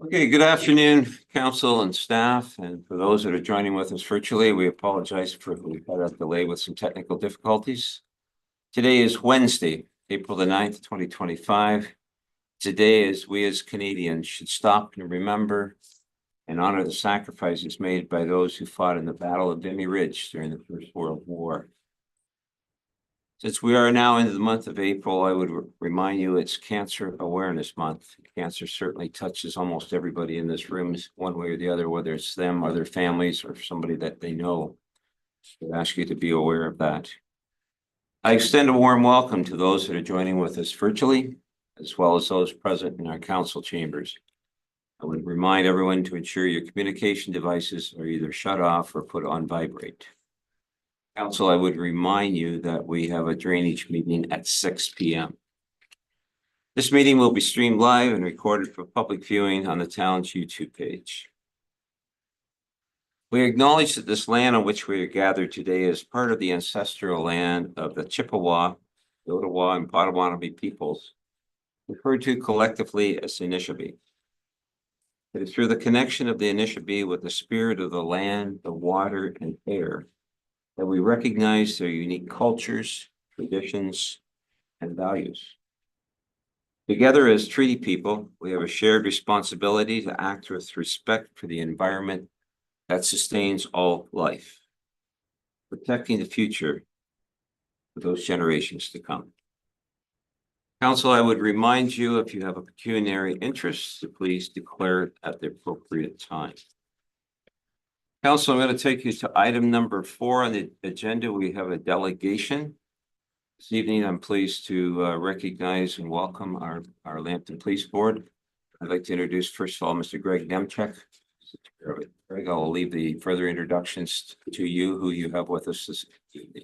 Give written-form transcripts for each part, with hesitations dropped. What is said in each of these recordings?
Okay, good afternoon, council and staff, and for those that are joining with us virtually, we apologize for we've had a delay with some technical difficulties. Today is Wednesday, April the 9th, 2025. Today, as we as Canadians should stop and remember and honor the sacrifices made by those who fought in the Battle of Vimy Ridge during the First World War. Since we are now into the month of April, I would remind you it's Cancer Awareness Month. Cancer certainly touches almost everybody in this room one way or the other, whether it's them or their families or somebody that they know. I ask you to be aware of that. I extend a warm welcome to those that are joining with us virtually, as well as those present in our council chambers. I would remind everyone to ensure your communication devices are either shut off or put on vibrate. Council, I would remind you that we have a drainage meeting at 6 p.m. This meeting will be streamed live and recorded for public viewing on the town's YouTube page. We acknowledge that this land on which we are gathered today is part of the ancestral land of the Chippewa, the Ottawa, and Potawatomi peoples, referred to collectively as the Anishinaabe. It is through the connection of the Anishinaabe with the spirit of the land, the water, and air that we recognize their unique cultures, traditions, and values. Together as treaty people, we have a shared responsibility to act with respect for the environment that sustains all life, protecting the future for those generations to come. Council, I would remind you, if you have a pecuniary interest, to please declare it at the appropriate time. Council, I'm going to take you to item number 4 on the agenda. We have a delegation. This evening, I'm pleased to recognize and welcome our Lambton Police Board. I'd like to introduce, first of all, Mr. Greg Nemchek. Greg, I'll leave the further introductions to you, who you have with us this evening.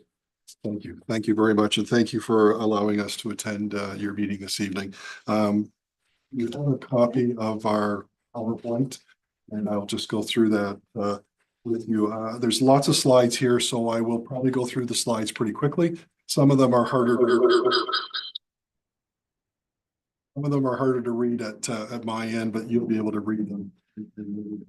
Thank you. Thank you very much. And thank you for allowing us to attend your meeting this evening. You have a copy of our PowerPoint, and I'll just go through that with you. There's lots of slides here, so I will probably go through the slides pretty quickly. Some of them are harder to read at my end, but you'll be able to read them and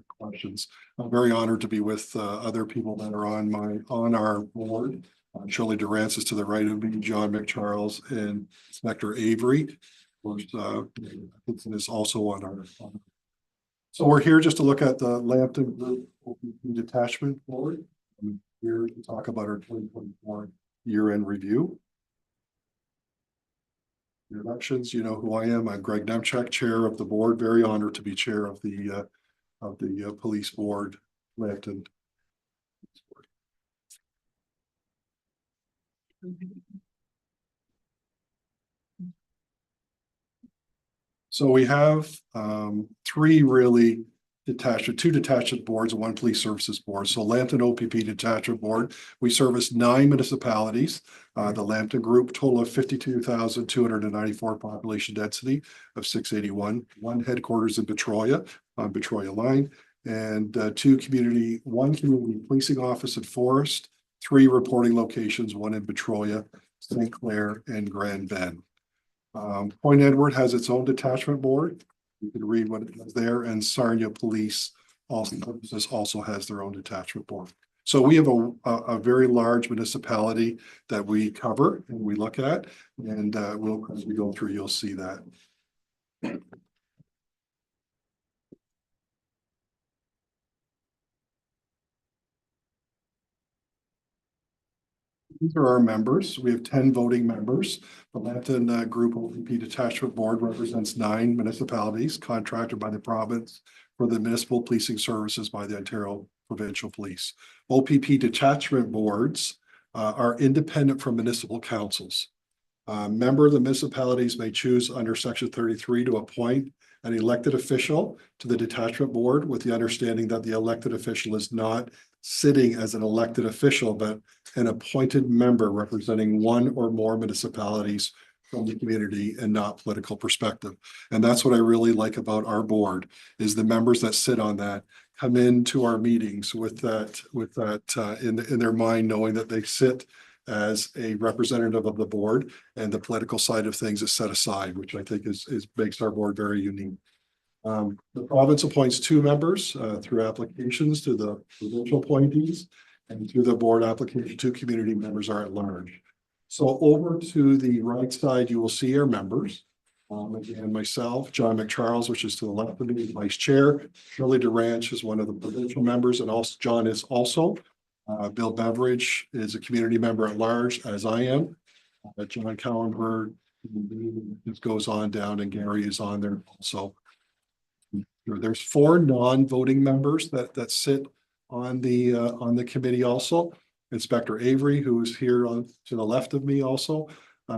questions. I'm very honored to be with other people that are on our board. Shirley Durance is to the right of me, John McCharles, and Inspector Avery, of course, is also on our. So we're here just to look at the Lambton Group Detachment Board. I'm here to talk about our 2024 year-end review. Introductions, you know who I am. I'm Greg Nemchek, chair of the board. Very honored to be chair of the police board, Lambton. So we have 3 really two detachment boards and 1 police services board. So Lambton OPP Detachment Board, we service 9 municipalities. The Lambton Group, total of 52,294 population density of 681. 1 headquarters in Betroya on Betroya Line, and 1 community policing office in Forest, 3 reporting locations, 1 in Betroya, St. Clair, and Grand Bend. Point Edward has its own detachment board. You can read what it is there, and Sarnia Police also has their own detachment board. So we have a very large municipality that we cover and we look at, and as we go through, you'll see that. These are our members. We have 10 voting members. The Lambton Group OPP Detachment Board represents 9 municipalities contracted by the province for the municipal policing services by the Ontario Provincial Police. OPP detachment boards are independent from municipal councils. Member of the municipalities may choose under Section 33 to appoint an elected official to the detachment board, with the understanding that the elected official is not sitting as an elected official, but an appointed member representing 1 or more municipalities from the community and not political perspective. And that's what I really like about our board, is the members that sit on that come into our meetings with that in their mind, knowing that they sit as a representative of the board, and the political side of things is set aside, which I think is makes our board very unique. The province appoints two members through applications to the provincial appointees, and through the board application, two community members are at large. So over to the right side, you will see our members. Again, myself, John McCharles, which is to the left of me, vice chair. Shirley Durant is one of the provincial members, and also John is also. Bill Beveridge is a community member at large, as I am. John Cowenberg, it goes on down, and Gary is on there also. There's four non-voting members that sit on the committee also. Inspector Avery, who is here to the left of me also.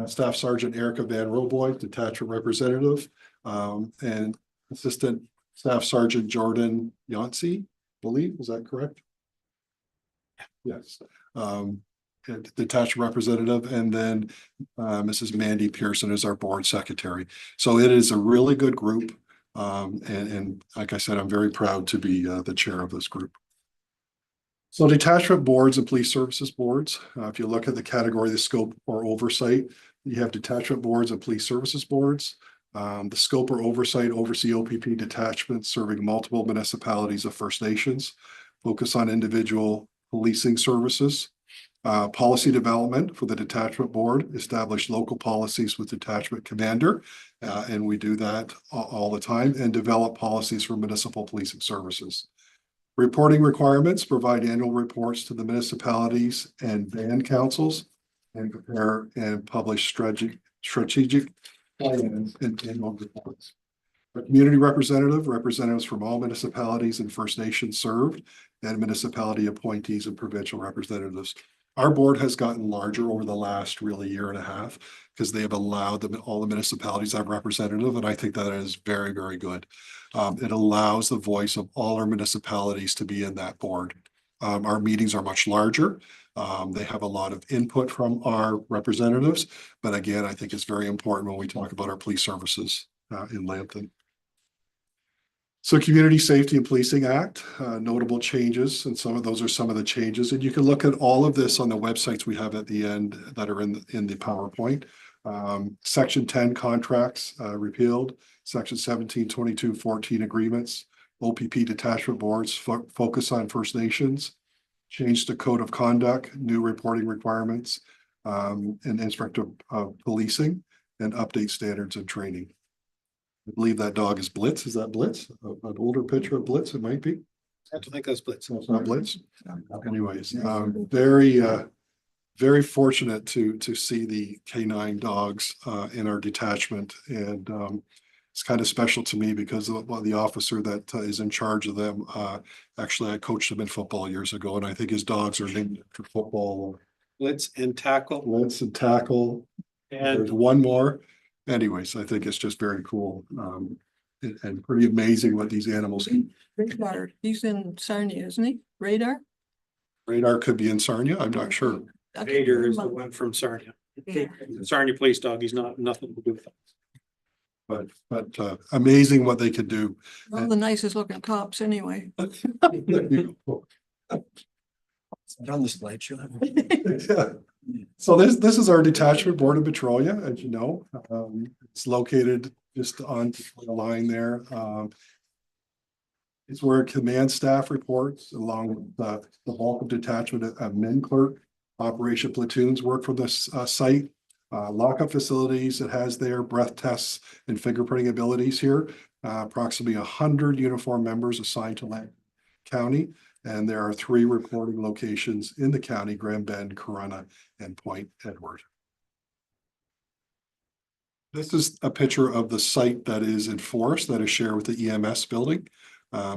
Staff Sergeant Erica Van Roboy, detachment representative, and Assistant Staff Sergeant Jordan Yancey, believe, is that correct? Yes. Detachment representative, and then Mrs. Mandy Pearson is our board secretary. So it is a really good group. And like I said, I'm very proud to be the chair of this group. So detachment boards and police services boards, if you look at the category, the scope or oversight, you have detachment boards and police services boards. The scope or oversight oversee OPP detachments serving multiple municipalities of First Nations, focus on individual policing services. Policy development for the detachment board, establish local policies with detachment commander, and we do that all the time, and develop policies for municipal policing services. Reporting requirements, provide annual reports to the municipalities and band councils, and prepare and publish strategic plans and annual reports. A community representative, representatives from all municipalities and First Nations served, and municipality appointees and provincial representatives. Our board has gotten larger over the last really year and a half because they have allowed all the municipalities to have representative, and I think that is very, very good. It allows the voice of all our municipalities to be in that board. Our meetings are much larger. They have a lot of input from our representatives, but again, I think it's very important when we talk about our police services in Lambton. So Community Safety and Policing Act, notable changes, and some of those are some of the changes. And you can look at all of this on the websites we have at the end that are in the PowerPoint. Section 10 contracts repealed, Section 17, 22, 14 agreements, OPP detachment boards focus on First Nations, change the code of conduct, new reporting requirements, and inspector of policing, and update standards and training. I believe that dog is Blitz. Is that Blitz? An older picture of Blitz? It might be. I have to think that's Blitz. It's not Blitz. Anyways, very fortunate to see the canine dogs in our detachment, and it's kind of special to me because the officer that is in charge of them, actually I coached him in football years ago, and I think his dogs are named for football. Blitz and Tackle. Blitz and Tackle. And there's one more. Anyways, I think it's just very cool and pretty amazing what these animals can. Radar, he's in Sarnia, isn't he? Radar? Radar could be in Sarnia, I'm not sure. Vader is the one from Sarnia. Yeah. Sarnia police dog. He's nothing to do with it. But amazing what they could do. One of the nicest looking cops anyway. On the slideshow. Yeah. So this is our detachment board in Petrolia, as you know. It's located just on the line there. It's where command staff reports along with the bulk of detachment of men clerk. Operation platoons work from this site. Lockup facilities, it has their breath tests and fingerprinting abilities here. Approximately 100 uniform members assigned to Lambton County. And there are 3 reporting locations in the county: Grand Bend, Corunna, and Point Edward. This is a picture of the site that is in Forest that is shared with the EMS building.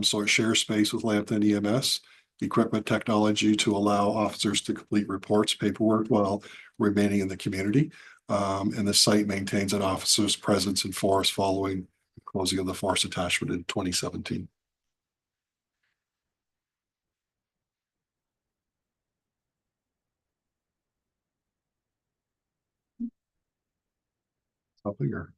So it shares space with Lambton EMS, equipment technology to allow officers to complete reports, paperwork while remaining in the community. And the site maintains an officer's presence in Forest following the closing of the Forest attachment in 2017. Something or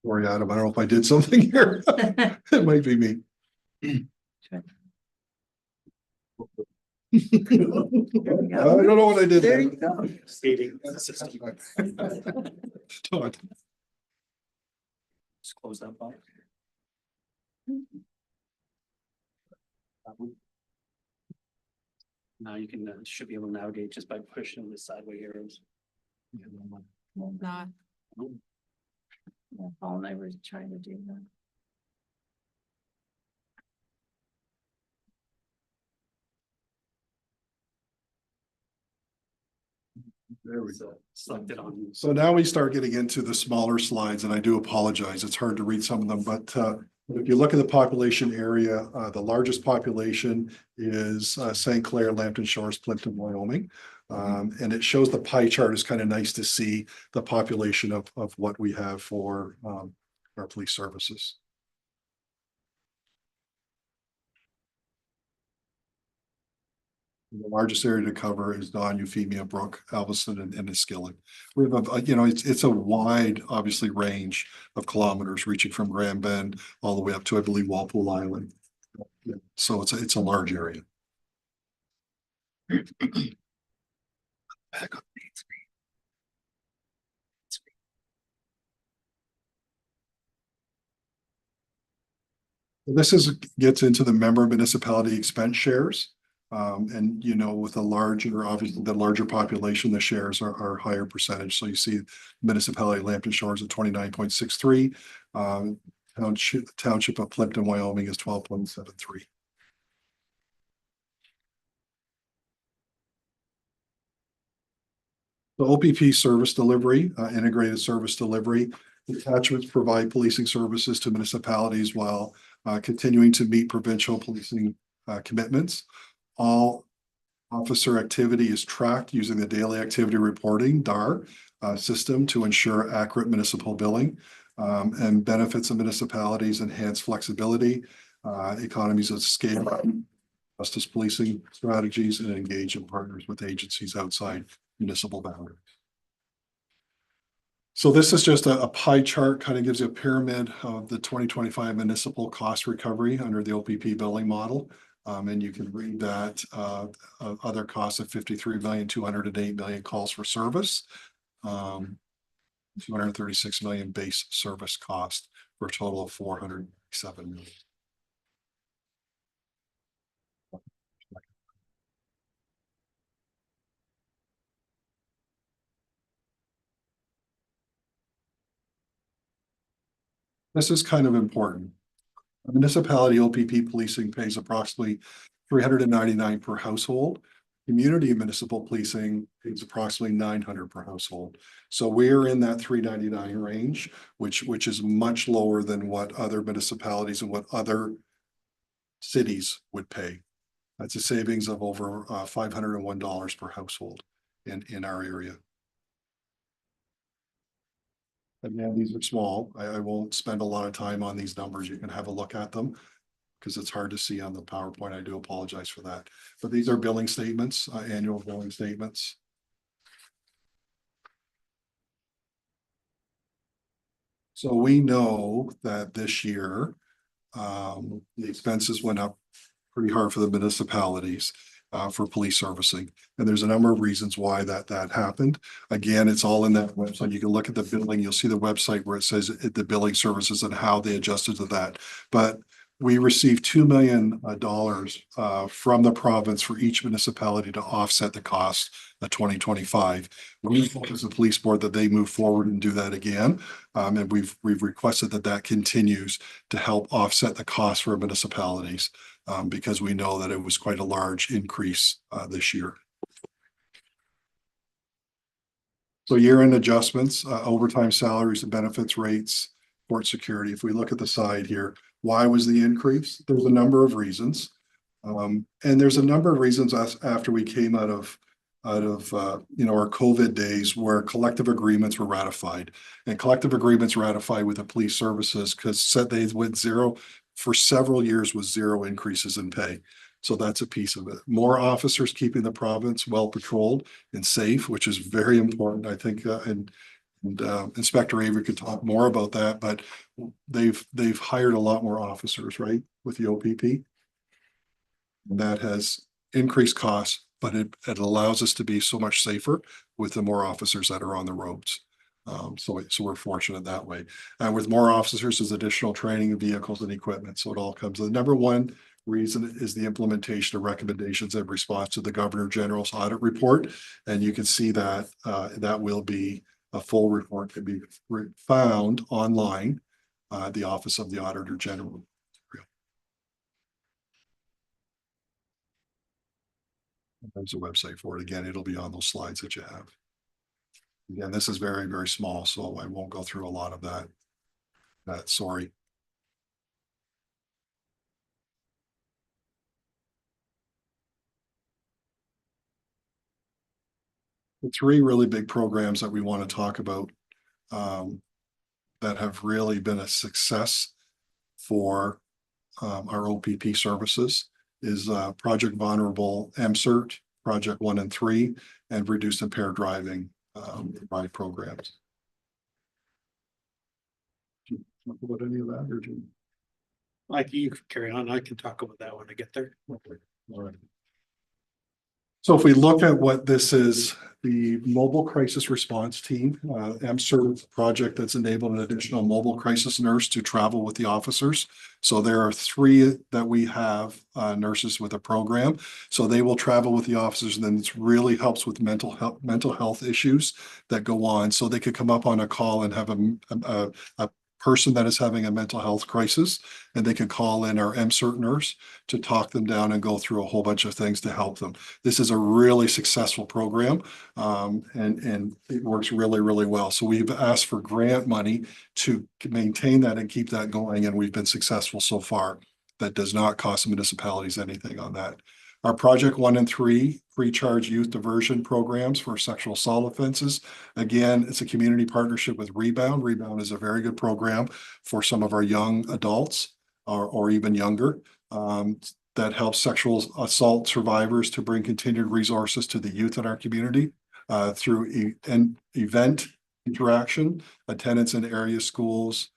Sorry, Adam, I don't know if I did something here. It might be me. I don't know what I did. There there. you go. Stating the system. Don't. Just close that box. Now you can, should be able to navigate just by pushing the sideways arrows. Not. Yeah, Paul and I were trying to do that. There we go. So select it on. So now we start getting into the smaller slides, and I do apologize. It's hard to read some of them, but if you look at the population area, the largest population is St. Clair, Lambton Shores, Plympton-Wyoming. And it shows the pie chart. Is kind of nice to see the population of what we have for our police services. The largest area to cover is Don, Euphemia, Brook, Alveston, and Enniskillen. We have it's a wide, obviously, range of kilometers reaching from Grand Bend all the way up to, I believe, Walpole Island. So it's a large area. Back up. This gets into the member municipality expense shares. And with a larger, obviously the larger population, the shares are higher percentage. So you see municipality Lambton Shores at 29.63. Township of Plympton-Wyoming is 12.73. The OPP service delivery, integrated service delivery, attachments provide policing services to municipalities while continuing to meet provincial policing commitments. All officer activity is tracked using the daily activity reporting (DAR) system to ensure accurate municipal billing, and benefits of municipalities, enhance flexibility, economies of scale, justice policing strategies, and engage in partners with agencies outside municipal boundaries. So this is just a pie chart, kind of gives you a pyramid of the 2025 municipal cost recovery under the OPP billing model. And you can read that other costs of 53,208 million calls for service, 236 million base service cost for a total of 407 million. This is kind of important. A municipality OPP policing pays approximately 399 per household. Community municipal policing pays approximately 900 per household. So we're in that 399 range, which is much lower than what other municipalities and what other cities would pay. That's a savings of over $501 per household in our area. Again, these are small. I won't spend a lot of time on these numbers. You can have a look at them because it's hard to see on the PowerPoint. I do apologize for that. But these are billing statements, annual billing statements. So we know that this year, the expenses went up pretty hard for the municipalities for police servicing. And there's a number of reasons why that happened. Again, it's all in that website. You can look at the billing. You'll see the website where it says the billing services and how they adjusted to that. But we received $2 million from the province for each municipality to offset the cost of 2025. We hope as a police board that they move forward and do that again. And we've requested that continues to help offset the cost for municipalities because we know that it was quite a large increase this year. So year-end adjustments, overtime salaries and benefits rates, port security. If we look at the side here, why was the increase? There's a number of reasons. And there's a number of reasons after we came out of our COVID days where collective agreements were ratified, and collective agreements ratified with the police services because said they went zero for several years with zero increases in pay. So that's a piece of it. More officers keeping the province well patrolled and safe, which is very important, I think, And Inspector Avery could talk more about that, but they've hired a lot more officers, right, with the OPP. And that has increased costs, but it allows us to be so much safer with the more officers that are on the roads. So we're fortunate that way. And with more officers, there's additional training of vehicles and equipment. So it all comes. The number one reason is the implementation of recommendations in response to the Governor General's audit report. And you can see that that will be a full report can be found online, the Office of the Auditor General. There's a website for it. Again, it'll be on those slides that you have. Again, this is very, very small, so I won't go through a lot of that. Sorry. The three really big programs that we want to talk about that have really been a success for our OPP services is Project Vulnerable MCERT, Project 1 and 3, and Reduced Impaired Driving ride programs. Do you talk about any of that, or do you? Like, you can carry on. I can talk about that when I get there. Okay. All right. So if we look at what this is, the Mobile Crisis Response Team, MCERT project that's enabled an additional mobile crisis nurse to travel with the officers. So there are three that we have nurses with a program. So they will travel with the officers, and then it really helps with mental health issues that go on. So they could come up on a call and have a person that is having a mental health crisis, and they can call in our MCERT nurse to talk them down and go through a whole bunch of things to help them. This is a really successful program, and it works really, really well. So we've asked for grant money to maintain that and keep that going, and we've been successful so far. That does not cost municipalities anything on that. Our Project 1 and 3 pre-charge youth diversion programs for sexual assault offenses. Again, it's a community partnership with Rebound. Rebound is a very good program for some of our young adults or even younger that helps sexual assault survivors to bring continued resources to the youth in our community through event interaction, attendance in area schools,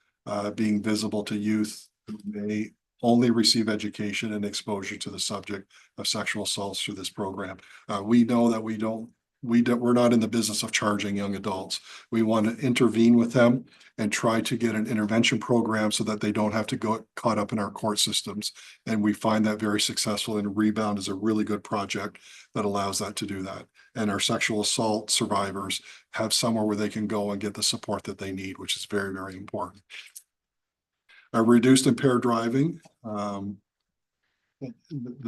being visible to youth who may only receive education and exposure to the subject of sexual assaults through this program. We know that we're not in the business of charging young adults. We want to intervene with them and try to get an intervention program so that they don't have to go caught up in our court systems. And we find that very successful, and Rebound is a really good project that allows that to do that. And our sexual assault survivors have somewhere where they can go and get the support that they need, which is very, very important. Reduced impaired driving. The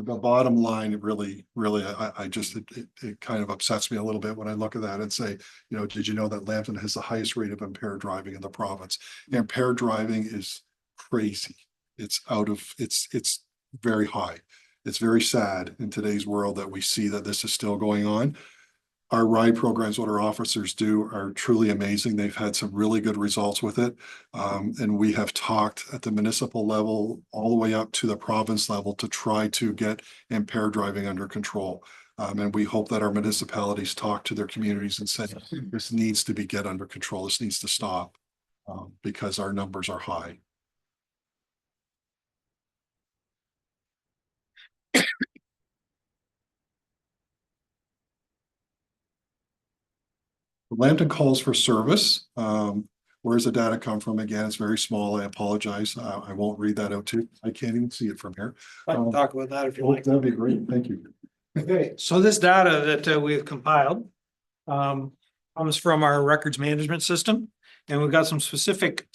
bottom line, really, it kind of upsets me a little bit when I look at that and say, you know, did you know that Lambton has the highest rate of impaired driving in the province? Impaired driving is crazy. It's very high. It's very sad in today's world that we see that this is still going on. Our ride programs, what our officers do, are truly amazing. They've had some really good results with it. And we have talked at the municipal level all the way up to the province level to try to get impaired driving under control. And we hope that our municipalities talk to their communities and say, this needs to be get under control. This needs to stop because our numbers are high. Lambton calls for service. Where's the data come from? Again, it's very small. I apologize. I won't read that out too. I can't even see it from here. I can talk about that if you like. That'd be great. Thank you. Okay, so this data that we've compiled comes from our records management system. And we've got some specific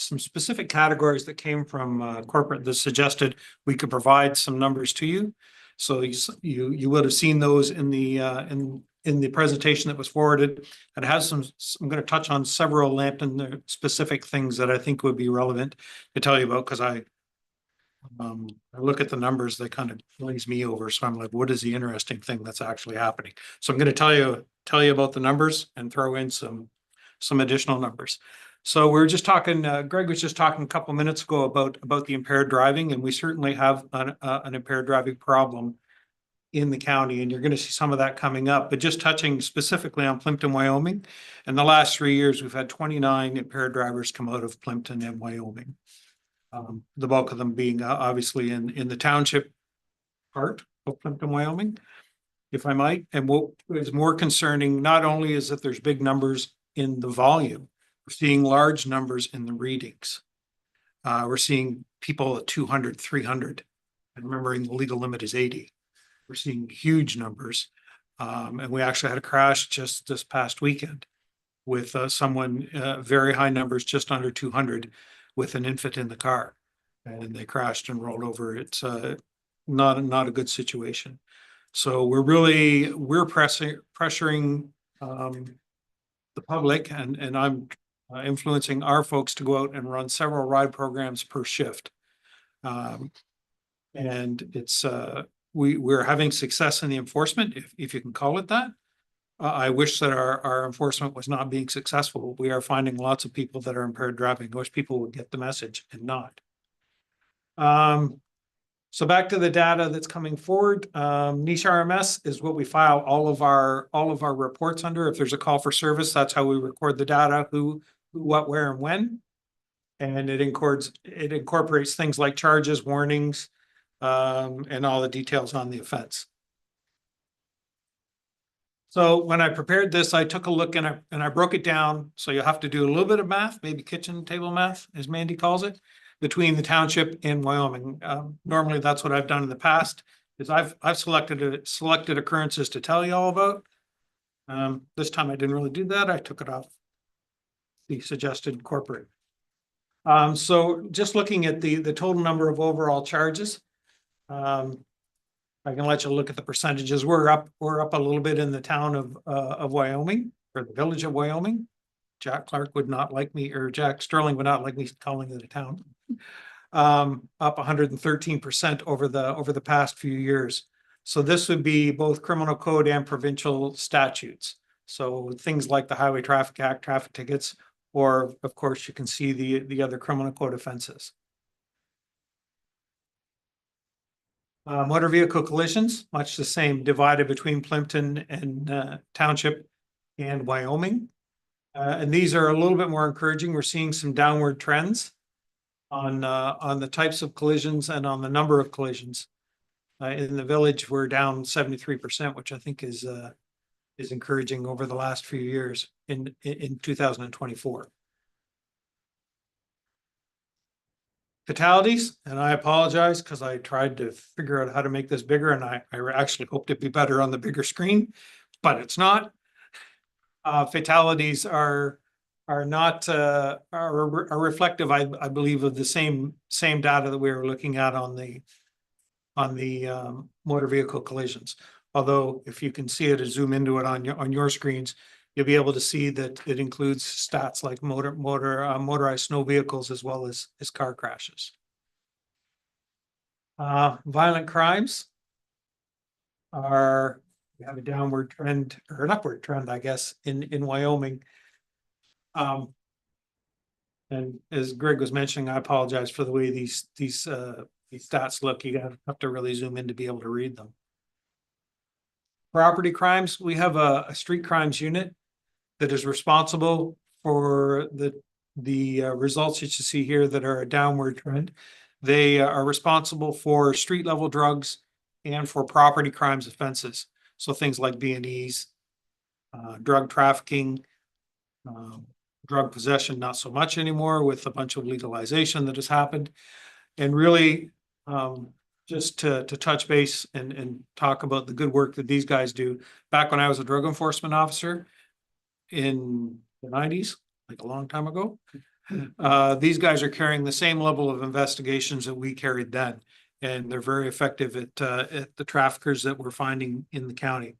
categories that came from corporate that suggested we could provide some numbers to you. So you would have seen those in the presentation that was forwarded. It has some, I'm going to touch on several Lambton specific things that I think would be relevant to tell you about, because I look at the numbers, they kind of glaze me over. So I'm like, what is the interesting thing that's actually happening? So I'm going to tell you about the numbers and throw in some additional numbers. So we're just talking, Greg was just talking a couple of minutes ago about the impaired driving, and we certainly have an impaired driving problem in the county, and you're going to see some of that coming up. But just touching specifically on Plympton-Wyoming, in the last 3 years, we've had 29 impaired drivers come out of Plympton and Wyoming. The bulk of them being obviously in the township part of Plympton, Wyoming, if I might. And what is more concerning, not only is that there's big numbers in the volume, we're seeing large numbers in the readings. We're seeing people at 200, 300, and remembering the legal limit is 80. We're seeing huge numbers. And we actually had a crash just this past weekend with someone, very high numbers, just under 200, with an infant in the car. And they crashed and rolled over. It's not a good situation. So we're pressuring the public, and I'm influencing our folks to go out and run several ride programs per shift. And it's we're having success in the enforcement, if you can call it that. I wish that our enforcement was not being successful. We are finding lots of people that are impaired driving. I wish people would get the message and not. So back to the data that's coming forward. Niche RMS is what we file all of our reports under. If there's a call for service, that's how we record the data, who, what, where, and when. And it incorporates things like charges, warnings, and all the details on the offense. So when I prepared this, I took a look and I broke it down. So you have to do a little bit of math, maybe kitchen table math, as Mandy calls it, between the township and Wyoming. Normally, that's what I've done in the past. Is I've selected occurrences to tell you all about. This time I didn't really do that. I took it off the suggested corporate. So just looking at the total number of overall charges. I can let you look at the percentages. We're up a little bit in the town of Wyoming, or the village of Wyoming. Jack Clark would not like me, or Jack Sterling would not like me calling it a town. Up 113% over the past few years. So this would be both criminal code and provincial statutes. So things like the Highway Traffic Act, traffic tickets, or of course you can see the other criminal code offenses. Motor vehicle collisions, much the same, divided between Plympton and Township and Wyoming. And these are a little bit more encouraging. We're seeing some downward trends on the types of collisions and on the number of collisions. In the village, we're down 73%, which I think is encouraging over the last few years in 2024. Fatalities, and I apologize because I tried to figure out how to make this bigger, and I actually hoped it'd be better on the bigger screen, but it's not. Fatalities are not are reflective, I believe, of the same data that we were looking at on the motor vehicle collisions. Although, if you can see it and zoom into it on your screens, you'll be able to see that it includes stats like motorized snow vehicles as well as car crashes. Violent crimes we have a downward trend, or an upward trend, I guess, in Wyoming. And as Greg was mentioning, I apologize for the way these stats look. You have to really zoom in to be able to read them. Property crimes, we have a street crimes unit that is responsible for the results that you see here that are a downward trend. They are responsible for street level drugs and for property crimes offenses. So things like B&Es, drug trafficking, drug possession, not so much anymore with a bunch of legalization that has happened. And really, just to touch base and talk about the good work that these guys do. Back when I was a drug enforcement officer in the 90s, like a long time ago, these guys are carrying the same level of investigations that we carried then. And they're very effective at the traffickers that we're finding in the county.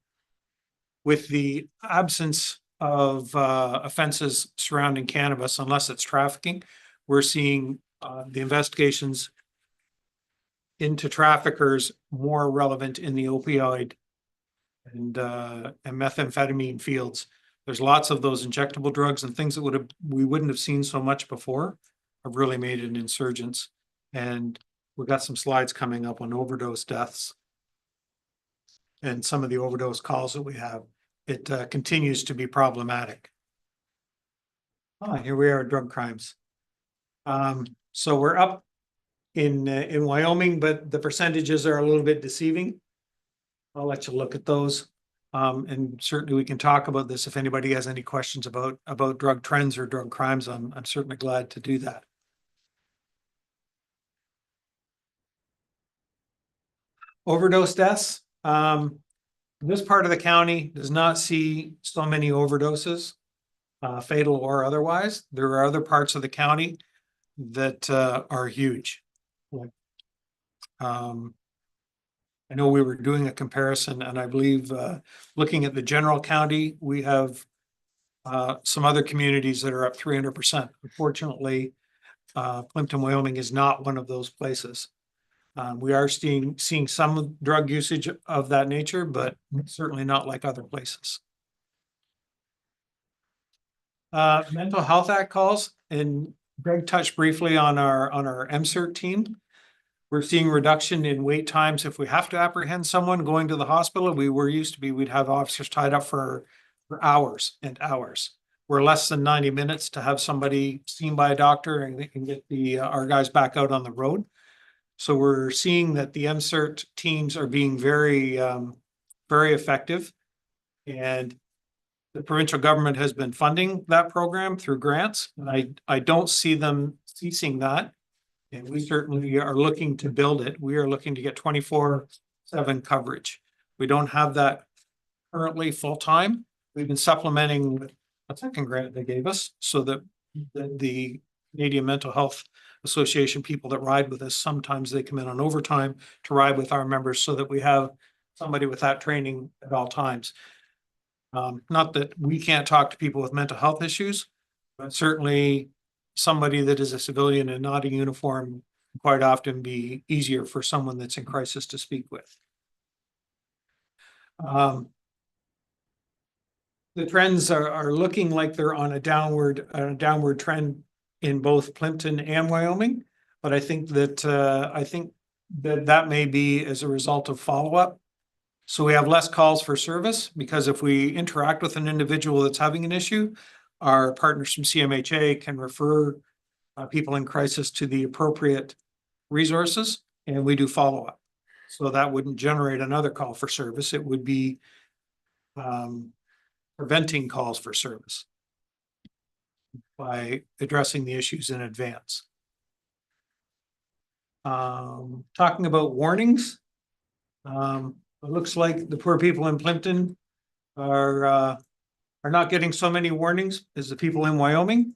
With the absence of offenses surrounding cannabis, unless it's trafficking, we're seeing the investigations into traffickers more relevant in the opioid and methamphetamine fields. There's lots of those injectable drugs and things that we wouldn't have seen so much before have really made an insurgence. And we've got some slides coming up on overdose deaths. and some of the overdose calls that we have, it continues to be problematic. Here we are, drug crimes. So we're up in Wyoming, but the percentages are a little bit deceiving. I'll let you look at those. And certainly we can talk about this if anybody has any questions about drug trends or drug crimes. I'm certainly glad to do that. Overdose deaths. This part of the county does not see so many overdoses, fatal or otherwise. There are other parts of the county that are huge. I know we were doing a comparison, and I believe looking at the general county, we have some other communities that are up 300%. Unfortunately, Plympton-Wyoming is not one of those places. We are seeing some drug usage of that nature, but certainly not like other places. Mental Health Act calls, and Greg touched briefly on our MCERT team. We're seeing reduction in wait times if we have to apprehend someone going to the hospital. We'd have officers tied up for hours and hours. We're less than 90 minutes to have somebody seen by a doctor, and they can get our guys back out on the road. So we're seeing that the MCERT teams are being very, very effective. And the provincial government has been funding that program through grants. And I don't see them ceasing that. And we certainly are looking to build it. We are looking to get 24/7 coverage. We don't have that currently full-time. We've been supplementing with a second grant they gave us so that the Canadian Mental Health Association people that ride with us, sometimes they come in on overtime to ride with our members so that we have somebody with that training at all times. Not that we can't talk to people with mental health issues, but certainly somebody that is a civilian and not a uniform quite often be easier for someone that's in crisis to speak with. The trends are looking like they're on a downward trend in both Plympton and Wyoming, but I think that may be as a result of follow-up. So we have less calls for service because if we interact with an individual that's having an issue, our partners from CMHA can refer people in crisis to the appropriate resources, and we do follow-up. So that wouldn't generate another call for service. It would be preventing calls for service by addressing the issues in advance. Talking about warnings, it looks like the poor people in Plympton are not getting so many warnings as the people in Wyoming.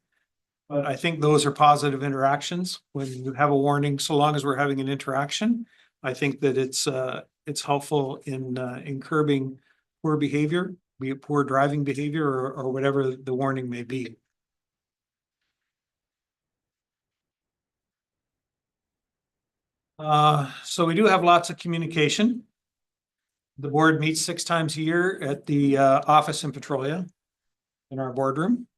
But I think those are positive interactions. When you have a warning, so long as we're having an interaction, I think that it's helpful in curbing poor behavior, be it poor driving behavior or whatever the warning may be. So we do have lots of communication. The board meets 6 times a year at the office in Petrolia in our boardroom.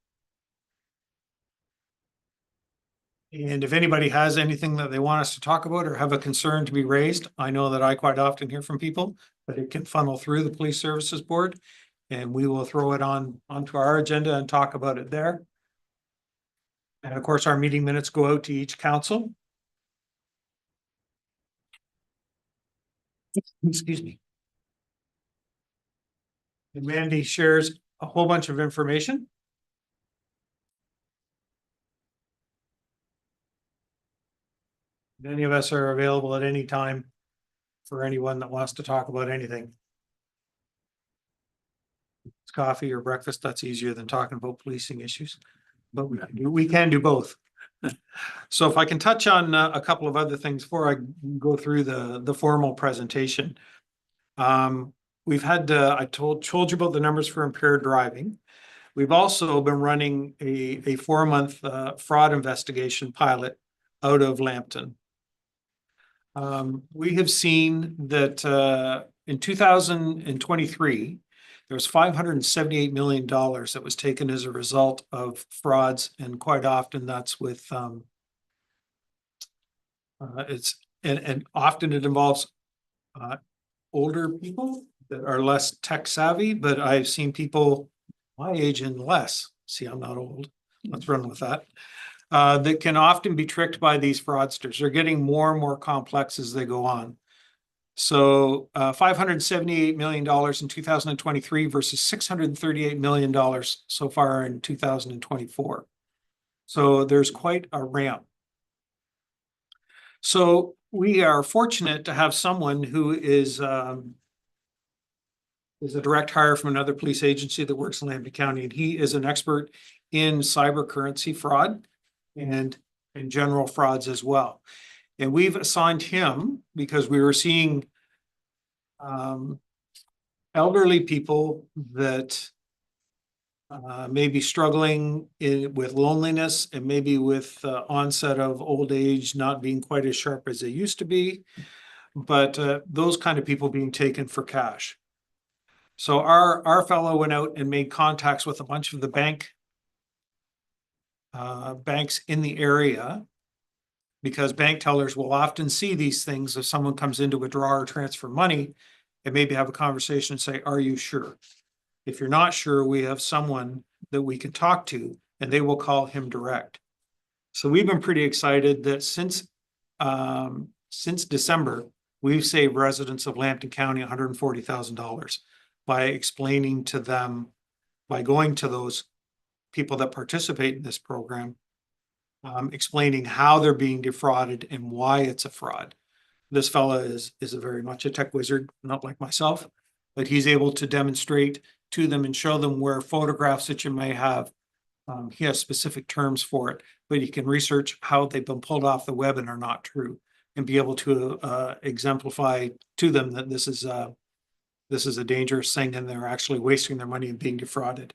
And if anybody has anything that they want us to talk about or have a concern to be raised, I know that I quite often hear from people, but it can funnel through the Police Services Board and we will throw it onto our agenda and talk about it there. And of course, our meeting minutes go out to each council. Excuse me. And Mandy shares a whole bunch of information. Any of us are available at any time for anyone that wants to talk about anything. It's coffee or breakfast, that's easier than talking about policing issues, but we can do both. So if I can touch on a couple of other things before I go through the formal presentation. We've had, I told you about the numbers for impaired driving. We've also been running a 4-month fraud investigation pilot out of Lambton. We have seen that in 2023, there was $578 million that was taken as a result of frauds, and quite often that's with and often it involves older people that are less tech savvy, but I've seen people my age and less. See, I'm not old. Let's run with that. That can often be tricked by these fraudsters. They're getting more and more complex as they go on. So $578 million in 2023 versus $638 million so far in 2024. So there's quite a ramp. So we are fortunate to have someone who is a direct hire from another police agency that works in Lambton County, and he is an expert in cyber currency fraud and general frauds as well. And we've assigned him because we were seeing elderly people that may be struggling with loneliness and maybe with onset of old age not being quite as sharp as they used to be, but those kind of people being taken for cash. So our fellow went out and made contacts with a bunch of the banks in the area, because bank tellers will often see these things if someone comes in to withdraw or transfer money, and maybe have a conversation and say, are you sure? If you're not sure, we have someone that we can talk to, and they will call him direct. So we've been pretty excited that since December, we've saved residents of Lambton County $140,000 by explaining to them, by going to those people that participate in this program, explaining how they're being defrauded and why it's a fraud. This fella is a very much a tech wizard, not like myself, but he's able to demonstrate to them and show them where photographs that you may have. He has specific terms for it, but you can research how they've been pulled off the web and are not true, and be able to exemplify to them that this is a dangerous thing and they're actually wasting their money and being defrauded.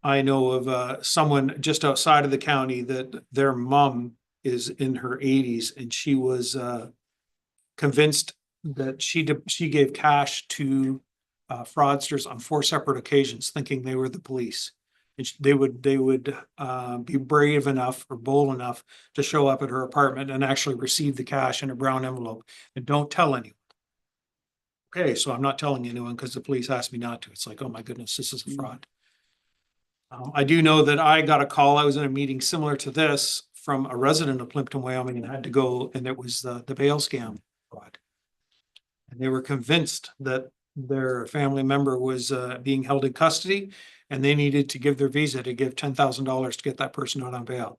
I know of someone just outside of the county that their mom is in her 80s, and she was convinced that she gave cash to fraudsters on 4 separate occasions, thinking they were the police. And they would be brave enough or bold enough to show up at her apartment and actually receive the cash in a brown envelope and don't tell anyone. Okay, so I'm not telling anyone because the police asked me not to. It's like, oh my goodness, this is a fraud. I do know that I got a call. I was in a meeting similar to this from a resident of Plympton-Wyoming, and had to go, and it was the bail scam fraud. And they were convinced that their family member was being held in custody, and they needed to give their visa to give $10,000 to get that person out on bail.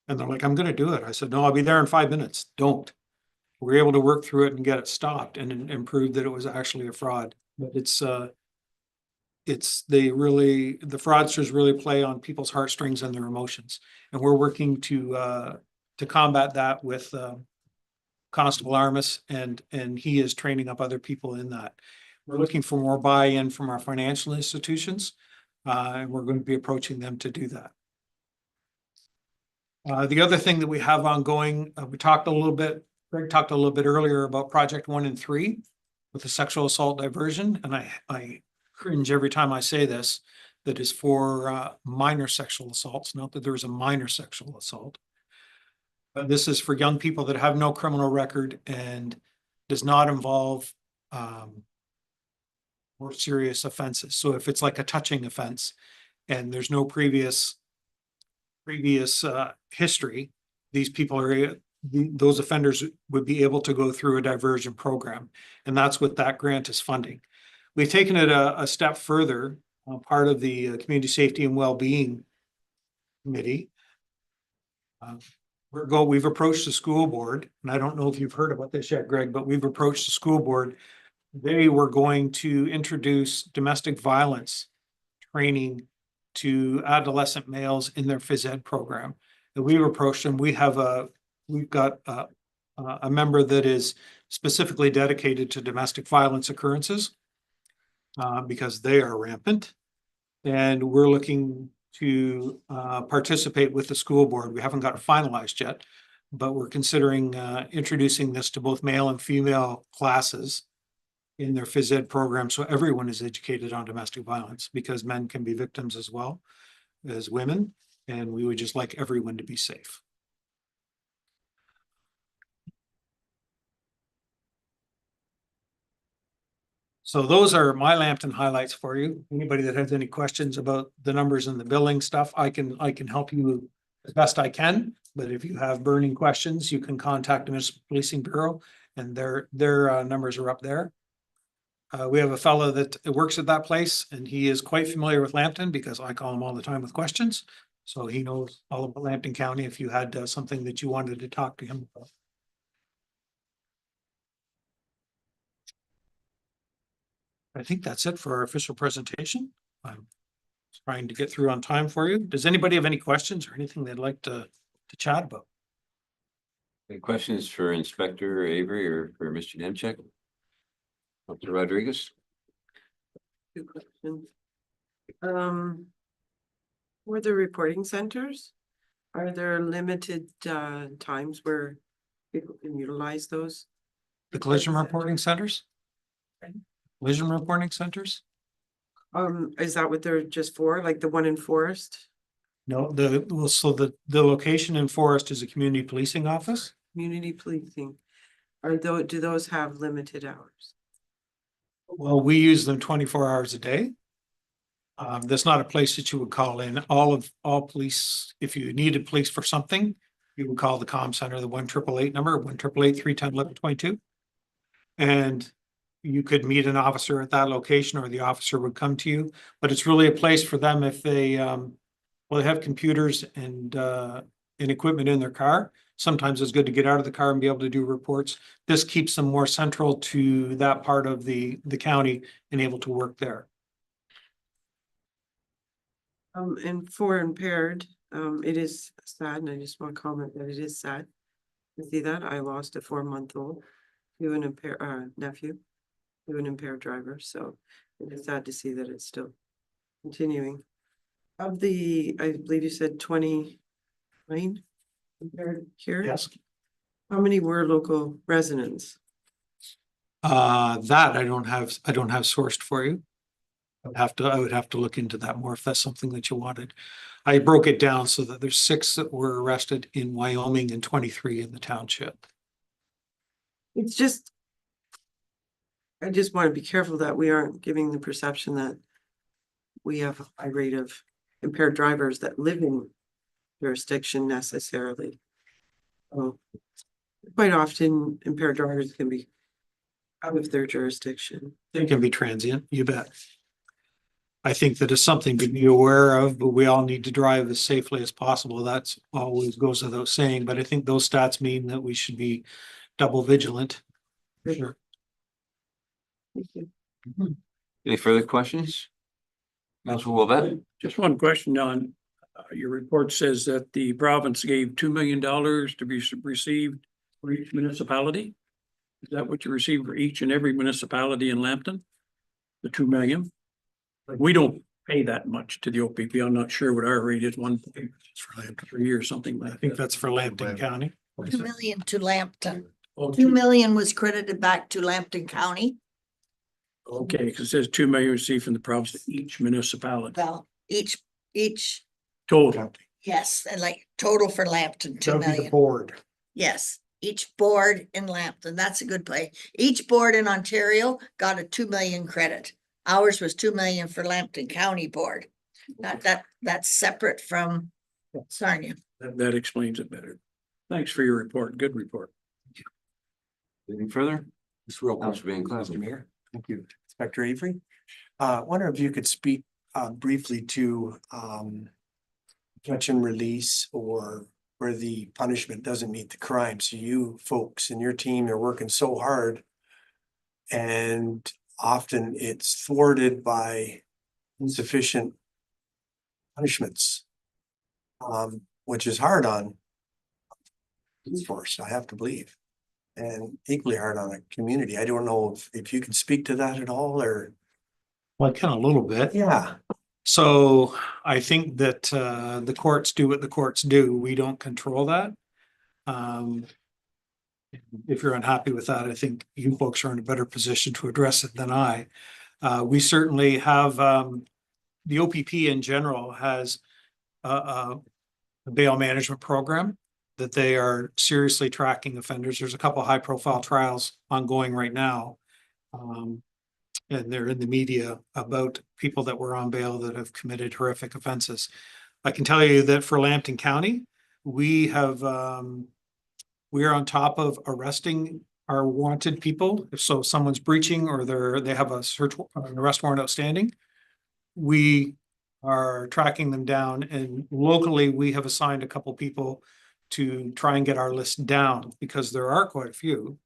And they're like, I'm going to do it. I said, no, I'll be there in 5 minutes. Don't. We were able to work through it and get it stopped and prove that it was actually a fraud. But the fraudsters really play on people's heartstrings and their emotions. And we're working to combat that with Constable Armis, and he is training up other people in that. We're looking for more buy-in from our financial institutions, and we're going to be approaching them to do that. The other thing that we have ongoing, Greg talked a little bit earlier about Project 1 and 3 with the sexual assault diversion, and I cringe every time I say this, that is for minor sexual assaults, not that there is a minor sexual assault. But this is for young people that have no criminal record and does not involve more serious offenses. So if it's like a touching offense and there's no previous history, these people those offenders would be able to go through a diversion program. And that's what that grant is funding. We've taken it a step further, part of the Community Safety and Wellbeing Committee. We've approached the school board, and I don't know if you've heard about this yet, Greg, but we've approached the school board. They were going to introduce domestic violence training to adolescent males in their phys ed program. And we've approached them. We've got a member that is specifically dedicated to domestic violence occurrences because they are rampant. And we're looking to participate with the school board. We haven't got it finalized yet, but we're considering introducing this to both male and female classes in their phys ed program, so everyone is educated on domestic violence, because men can be victims as well as women, and we would just like everyone to be safe. So those are my Lambton highlights for you. Anybody that has any questions about the numbers and the billing stuff, I can help you as best I can. But if you have burning questions, you can contact the Municipal Policing Bureau and their numbers are up there. We have a fellow that works at that place and he is quite familiar with Lambton because I call him all the time with questions. So he knows all about Lambton County if you had something that you wanted to talk to him about. I think that's it for our official presentation. I'm trying to get through on time for you. Does anybody have any questions or anything they'd like to chat about? Any questions for Inspector Avery or for Mr. Nemchek? Dr. Rodriguez? Good question. For the reporting centers, are there limited times where people can utilize those? The collision reporting centers? Collision reporting centers? Is that what they're just for, like the one in Forest? No, so the location in Forest is a community policing office. Community policing, do those have limited hours? Well, we use them 24 hours a day. That's not a place that you would call in. All police, if you needed police for something, you would call the comm center, the 1-888 number, 1-888-310-1122. And you could meet an officer at that location or the officer would come to you, but it's really a place for them if they, they have computers and equipment in their car. Sometimes it's good to get out of the car and be able to do reports. This keeps them more central to that part of the county and able to work there. And for impaired, it is sad, and I just want to comment that it is sad to see that. I lost a 4-month-old to an impaired nephew, to an impaired driver, so it is sad to see that it's still continuing. Of the, I believe you said 29 impaired here? Yes. How many were local residents? That I don't have sourced for you. I would have to look into that more if that's something that you wanted. I broke it down so that there's 6 that were arrested in Wyoming and 23 in the township. It's just, I just want to be careful that we aren't giving the perception that we have a high rate of impaired drivers that live in jurisdiction necessarily. Quite often impaired drivers can be out of their jurisdiction. They can be transient, you bet. I think that is something to be aware of, but we all need to drive as safely as possible. That's always goes without saying, but I think those stats mean that we should be double vigilant. For sure. Thank you. Any further questions? Councilor Wilvet? Just one question on, your report says that the province gave $2 million to be received for each municipality. Is that what you received for each and every municipality in Lambton? The 2 million? We don't pay that much to the OPP. I'm not sure what our rate is, 1 per year or something like I that. think that's for Lambton County. 2 million to Lambton. Oh, 2 million was credited back to Lambton County. okay, because it says 2 million received from the province to each municipality. Well, each, Total. yes, and like total for Lambton, 2 That'll be the million. board. Yes, each board in Lambton, that's a good play. Each board in Ontario got a 2 million credit. Ours was 2 million for Lambton County Board. That's separate from Sarnia. That explains it better. Thanks for your report. Good report. Anything further? Just real quick, Councilor Van Cleven. Mr. Mayor. Thank you, Inspector Avery. Wonder if you could speak briefly to catch and release, or where the punishment doesn't meet the crime. So you folks and your team are working so hard, and often it's thwarted by insufficient punishments, which is hard on police force, I have to believe, and equally hard on a community. I don't know if you can speak to that at all, or. Well, kind of a little bit. Yeah. So I think that the courts do what the courts do. We don't control that. If you're unhappy with that, I think you folks are in a better position to address it than I. We certainly have, the OPP in general has a bail management program that they are seriously tracking offenders. There's a couple high profile trials ongoing right now. and they're in the media about people that were on bail that have committed horrific offenses. I can tell you that for Lambton County, we have, we are on top of arresting our wanted people. So if someone's breaching or they have a an arrest warrant outstanding, we are tracking them down, and locally, we have assigned a couple people to try and get our list down, because there are quite a few.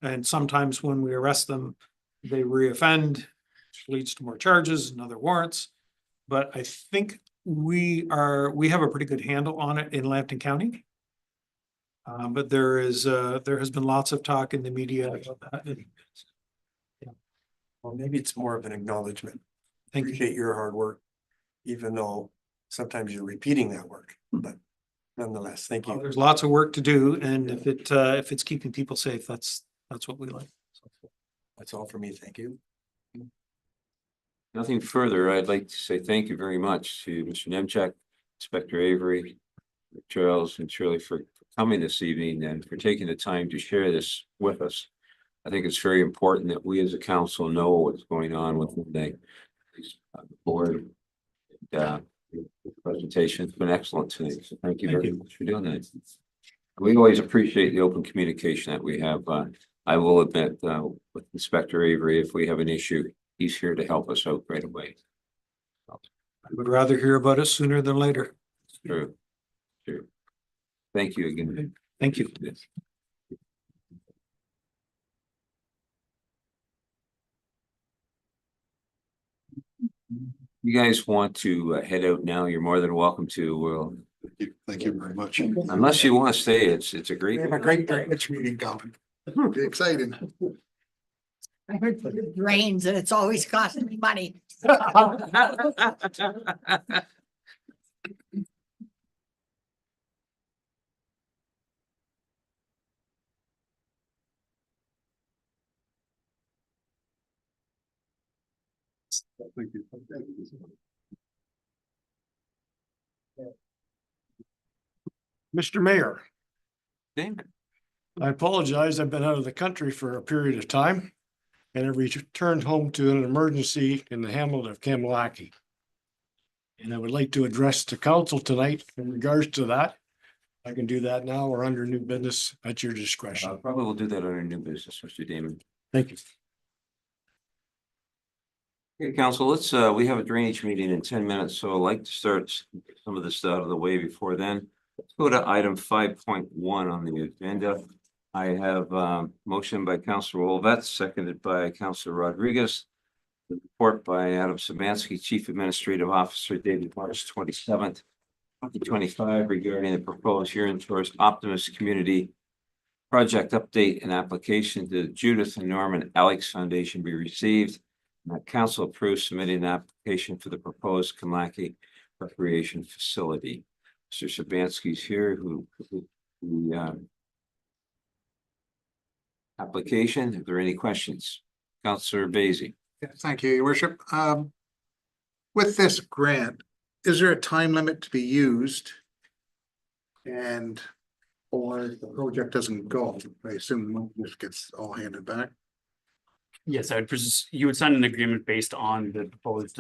And sometimes when we arrest them, they reoffend, which leads to more charges and other warrants. But I think we have a pretty good handle on it in Lambton County. But there has been lots of talk in the media about that. Well, maybe it's more of an acknowledgement. Thank you. Appreciate your hard work, even though sometimes you're repeating that work, but nonetheless, thank you. There's lots of work to do, and if it's keeping people safe, that's what we like. That's all for me. Thank you. Nothing further. I'd like to say thank you very much to Mr. Nemchak, Inspector Avery, Charles, and Shirley for coming this evening and for taking the time to share this with us. I think it's very important that we as a council know what's going on within the board. The presentation's been excellent tonight, so thank you very much for doing that. We always appreciate the open communication that we have. I will admit, with Inspector Avery, if we have an issue, he's here to help us out right away. I would rather hear about it sooner than later. True. Thank you again. Thank you. You guys want to head out now, you're more than welcome to. Well, Thank you very much. unless you want to stay, it's a great. We have a great drainage meeting coming. It'll be exciting. I heard it rains and it's always costing me money. Thank you. Mr. Mayor, David. I apologize. I've been out of the country for a period of time and I returned home to an emergency in the hamlet of Kamalaki. And I would like to address the council tonight in regards to that. I can do that now or under new business at your discretion. Probably will do that on our new business, Mr. Damon. Thank you. Okay, council, let's, we have a drainage meeting in 10 minutes, so I'd like to start some of this out of the way before then. Let's go to item 5.1 on the agenda. I have motion by Councilor Wolvette, seconded by Councilor Rodriguez. The report by Adam Szymanski, Chief Administrative Officer, dated March 27th, 2025, regarding the proposed Huron Tourist Optimist Community project update and application to Judith and Norman Alex Foundation be received. Council approves submitting an application for the proposed Kamalaki Recreation Facility. Mr. Szymanski's here who the application. Are there any questions? Councilor Basie. Yes, thank you, Your Worship. With this grant, is there a time limit to be used? And or the project doesn't go, I assume this gets all handed back. Yes, I would you would sign an agreement based on the proposed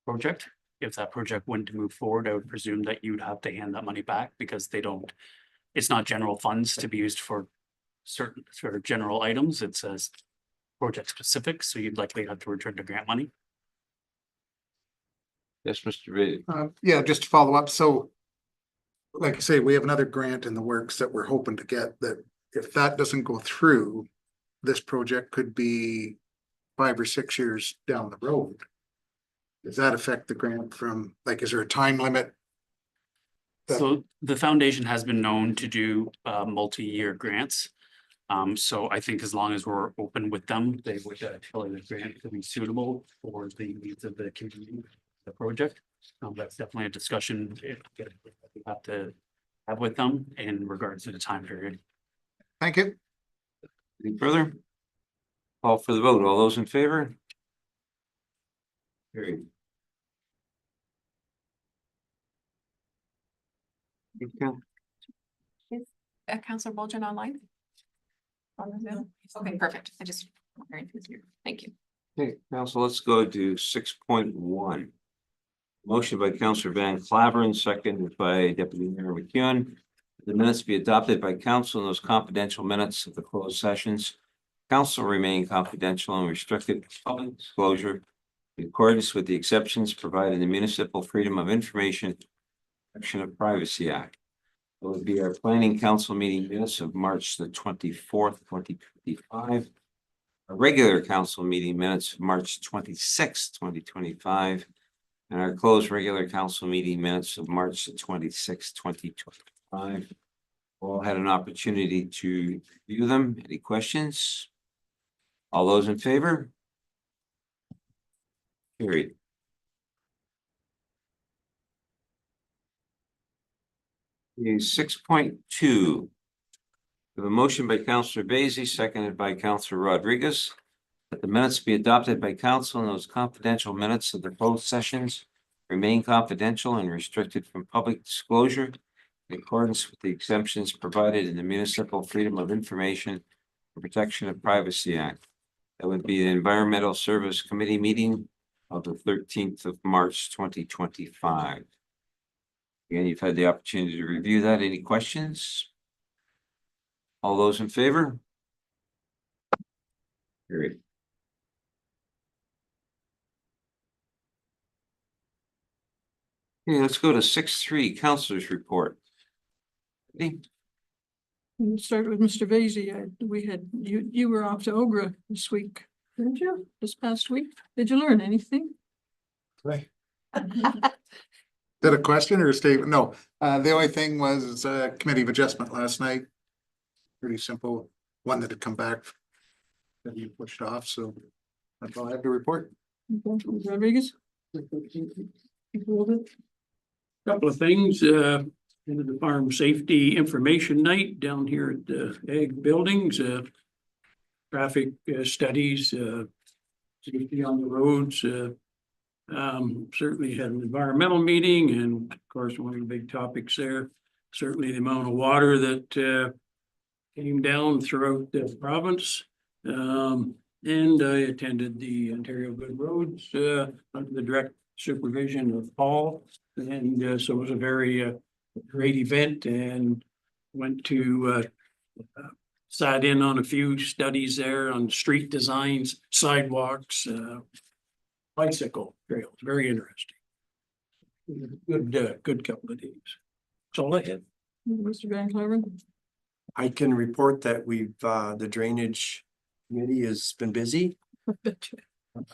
project. If that project went to move forward, I would presume that you would have to hand that money back because it's not general funds to be used for certain sort of general items. It says project specific, so you'd likely have to return the grant money. Yes, Mr. Basie. Yeah, just to follow up, so like I say, we have another grant in the works that we're hoping to get, that if that doesn't go through, this project could be 5 or 6 years down the road. Does that affect the grant from, like, is there a time limit? So the foundation has been known to do multi-year grants. So I think as long as we're open with them, they would tell the grant to be suitable for the needs of the community, the project. That's definitely a discussion we have to have with them in regards to the time period. Thank you. Any further? Call for the vote. All those in favor? Carried. Is Councilor Bolgen online? On the Zoom? Okay, perfect. I just Thank you. Okay, council, let's go to 6.1. Motion by Councillor Van Claveren, seconded by Deputy Mayor McEwen. The minutes be adopted by council in those confidential minutes of the closed sessions. Council remain confidential and restricted to public disclosure in accordance with the exceptions provided in the Municipal Freedom of Information Protection of Privacy Act. It would be our planning council meeting minutes of March the 24th, 2025. Our regular council meeting minutes of March 26th, 2025. And our closed regular council meeting minutes of March the 26th, 2025. All had an opportunity to view them. Any questions? All those in favor? Carried. Okay, 6.2. We have a motion by Councillor Basie, seconded by Councillor Rodriguez, that the minutes be adopted by council and those confidential minutes of the closed sessions remain confidential and restricted from public disclosure in accordance with the exemptions provided in the Municipal Freedom of Information and Protection of Privacy Act. That would be the Environmental Service Committee meeting of the 13th of March, 2025. Again, you've had the opportunity to review that. Any questions? All those in favor? Carried. Okay, let's go to 6.3, Councilors Report. We'll start with Mr. Vasey. We had, you were off to Ogra this week, weren't you? This past week? Did you learn anything? Is that a question or a statement? No, the only thing was a committee of adjustment last night. Pretty simple, one that had come back that you pushed off, so that's all I have to report. Rodriguez? Couple of things, into the farm safety information night down here at the ag buildings, traffic studies, safety on the roads, certainly had an environmental meeting, and of course, one of the big topics there, certainly the amount of water that came down throughout the province. And I attended the Ontario Good Roads under the direct supervision of Paul. And so it was a very great event, and went to sat in on a few studies there on street designs, sidewalks, bicycle trails. Very interesting. Good couple of days. That's all I had. Mr. Van Claveren? I can report that we've, the drainage committee has been busy.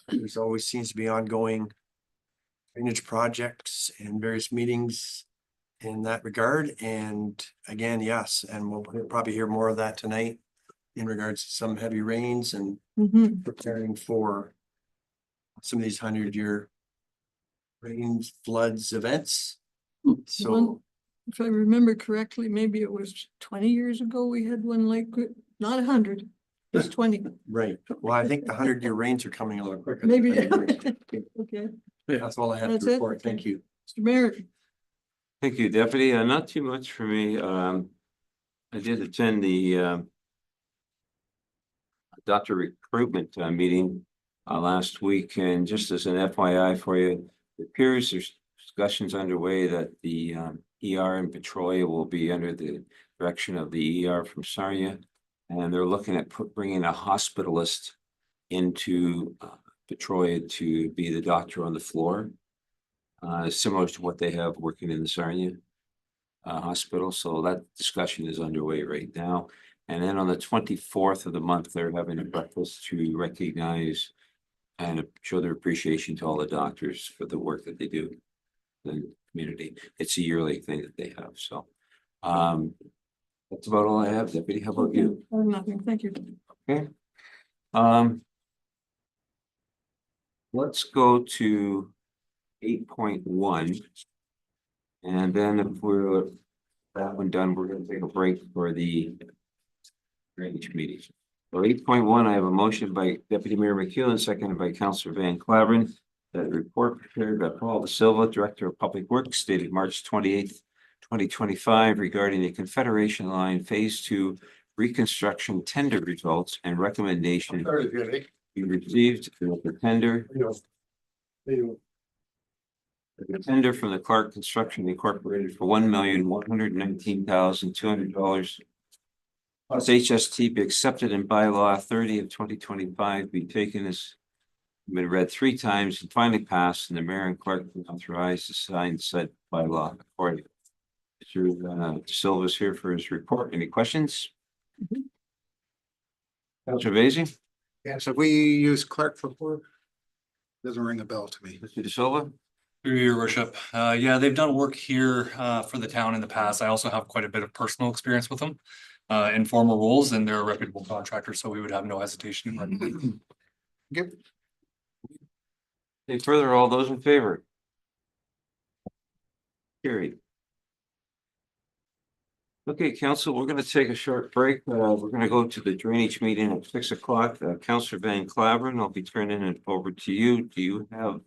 There's always seems to be ongoing drainage projects and various meetings in that regard. And again, yes, and we'll probably hear more of that tonight in regards to some heavy rains and preparing for some of these 100-year rains, floods, events. So if I remember correctly, maybe it was 20 years ago, we had one like, not 100, just 20. right. Well, I think the 100-year rains are coming a little quicker. Maybe. Okay, That's all I have That's to it? report. Thank you. Mr. Barrett? Thank you, Deputy. Not too much for me. I did attend the doctor recruitment meeting last week, and just as an FYI for you, it appears there's discussions underway that the ER in Petrolia will be under the direction of the ER from Sarnia, and they're looking at bringing a hospitalist into Petrolia to be the doctor on the floor, similar to what they have working in the Sarnia hospital. So that discussion is underway right now. And then on the 24th of the month, they're having a breakfast to recognize and show their appreciation to all the doctors for the work that they do in the community. It's a yearly thing that they have. So that's about all I have. Deputy, how about you? Nothing, thank you. Okay. Let's go to 8.1. And then if we're that one done, we're going to take a break for the drainage meeting. So 8.1, I have a motion by Deputy Mayor McEwen, seconded by Councillor Van Claveren, that a report prepared by Paul De Silva, Director of Public Works, dated March 28th, 2025, regarding the Confederation Line Phase 2 reconstruction tender results and recommendation be received with the tender. The tender from the Clark Construction Incorporated for $1,119,200. Plus HST be accepted in bylaw 30 of 2025 be taken as been read 3 times and finally passed, and the mayor and clerk be authorized to sign said bylaw accordingly. Mr. Silva's here for his report. Any questions? Councilor Vacy? Yes, have we used Clark before? Doesn't ring a bell to me. Mr. De Silva? Through your worship, yeah, they've done work here for the town in the past. I also have quite a bit of personal experience with them. In former roles, and they're a reputable contractor, so we would have no hesitation in recommending them. Yep. Any further, all those in favor? Carried. Okay, council, we're gonna take a short break. We're gonna go to the drainage meeting at 6 o'clock. Councilor Van Claveren, I'll be turning it over to you. Do you have,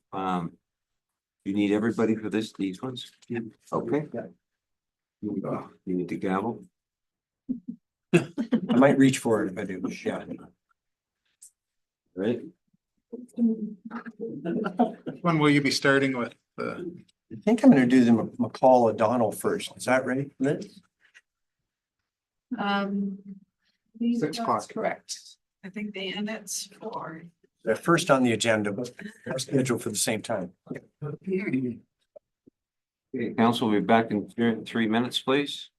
you need everybody for these ones? Yeah. Okay. You need the gavel? I might reach for it if I do, yeah. Right? When will you be starting with? I think I'm gonna do the McCall O'Donnell first. Is that right, Liz? These 6 are o'clock. correct. I think the edits for. They're first on the agenda, but they're scheduled for the same time. Okay, council will be back in 3 minutes, please.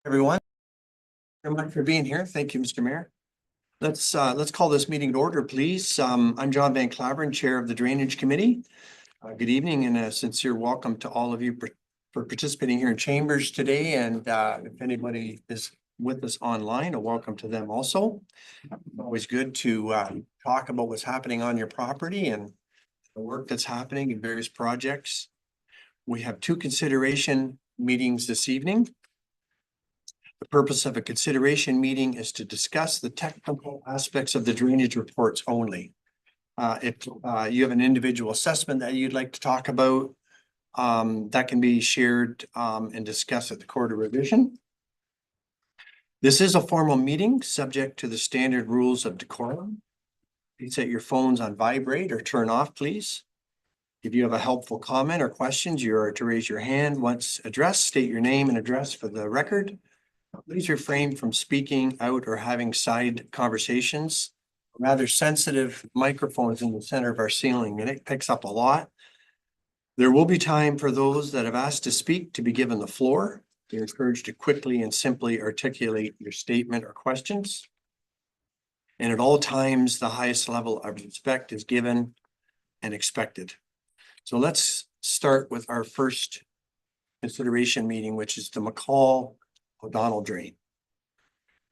Everyone. Very much for being here. Thank you, Mr. Mayor. Let's call this meeting to order, please. I'm John Van Claveren, Chair of the Drainage Committee. Good evening and a sincere welcome to all of you for participating here in chambers today. And if anybody is with us online, a welcome to them also. Always good to talk about what's happening on your property and the work that's happening in various projects. We have two consideration meetings this evening. The purpose of a consideration meeting is to discuss the technical aspects of the drainage reports only. If you have an individual assessment that you'd like to talk about, that can be shared and discussed at the Court of Revision. This is a formal meeting subject to the standard rules of decorum. Please set your phones on vibrate or turn off, please. If you have a helpful comment or questions, you are to raise your hand. Once addressed, state your name and address for the record. Please refrain from speaking out or having side conversations. Rather sensitive microphones in the center of our ceiling, and it picks up a lot. There will be time for those that have asked to speak to be given the floor. You're encouraged to quickly and simply articulate your statement or questions. And at all times, the highest level of respect is given and expected. So let's start with our first consideration meeting, which is the McCall-O'Donnell drain.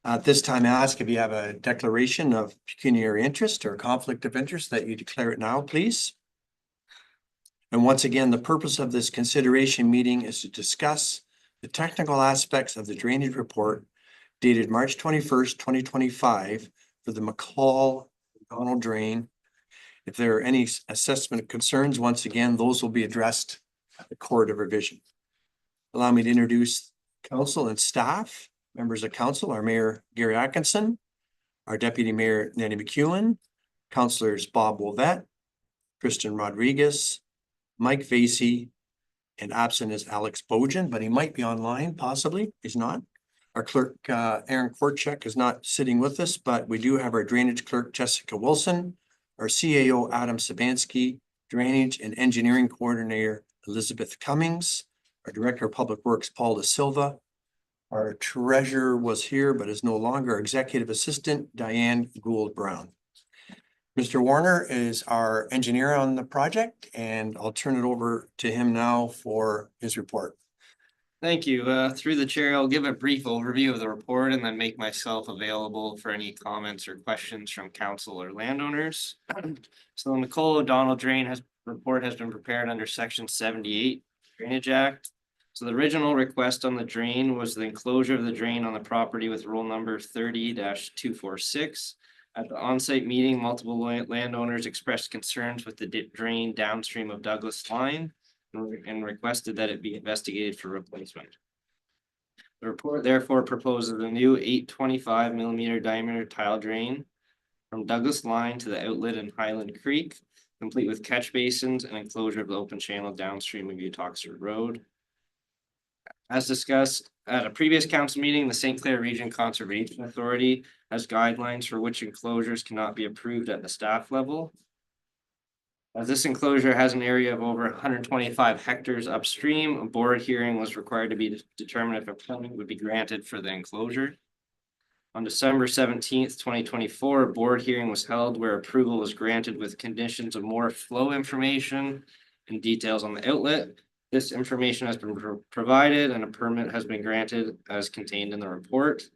At this time, I ask if you have a declaration of pecuniary interest or conflict of interest that you declare it now, please. And once again, the purpose of this consideration meeting is to discuss the technical aspects of the drainage report dated March 21st, 2025 for the McCall-O'Donnell drain. If there are any assessment concerns, once again, those will be addressed at the Court of Revision. Allow me to introduce council and staff. Members of council, our Mayor Gary Atkinson, our Deputy Mayor Nanny McEwen, Councillors Bob Wolvette, Kristen Rodriguez, Mike Vasey, and absent is Alex Bojan, but he might be online, possibly. He's not. Our clerk, Aaron Korchek, is not sitting with us, but we do have our drainage clerk, Jessica Wilson, our CAO, Adam Sabansky, drainage and engineering coordinator, Elizabeth Cummings, our Director of Public Works, Paul Da Silva. Our treasurer was here, but is no longer our executive assistant, Diane Gould-Brown. Mr. Warner is our engineer on the project, and I'll turn it over to him now for his report. Thank you. Through the chair, I'll give a brief overview of the report and then make myself available for any comments or questions from council or landowners. So the Nicole O'Donnell drain report has been prepared under Section 78 Drainage Act. So the original request on the drain was the enclosure of the drain on the property with roll number 30-246. At the on-site meeting, multiple landowners expressed concerns with the drain downstream of Douglas Line and requested that it be investigated for replacement. The report therefore proposes a new 825 millimeter diameter tile drain from Douglas Line to the outlet in Highland Creek, complete with catch basins and enclosure of the open channel downstream of Utoxer Road. As discussed at a previous council meeting, the St. Clair Region Conservation Authority has guidelines for which enclosures cannot be approved at the staff level. As this enclosure has an area of over 125 hectares upstream, a board hearing was required to be determined if a permit would be granted for the enclosure. On December 17th, 2024, a board hearing was held where approval was granted with conditions of more flow information and details on the outlet. This information has been provided and a permit has been granted as contained in the report.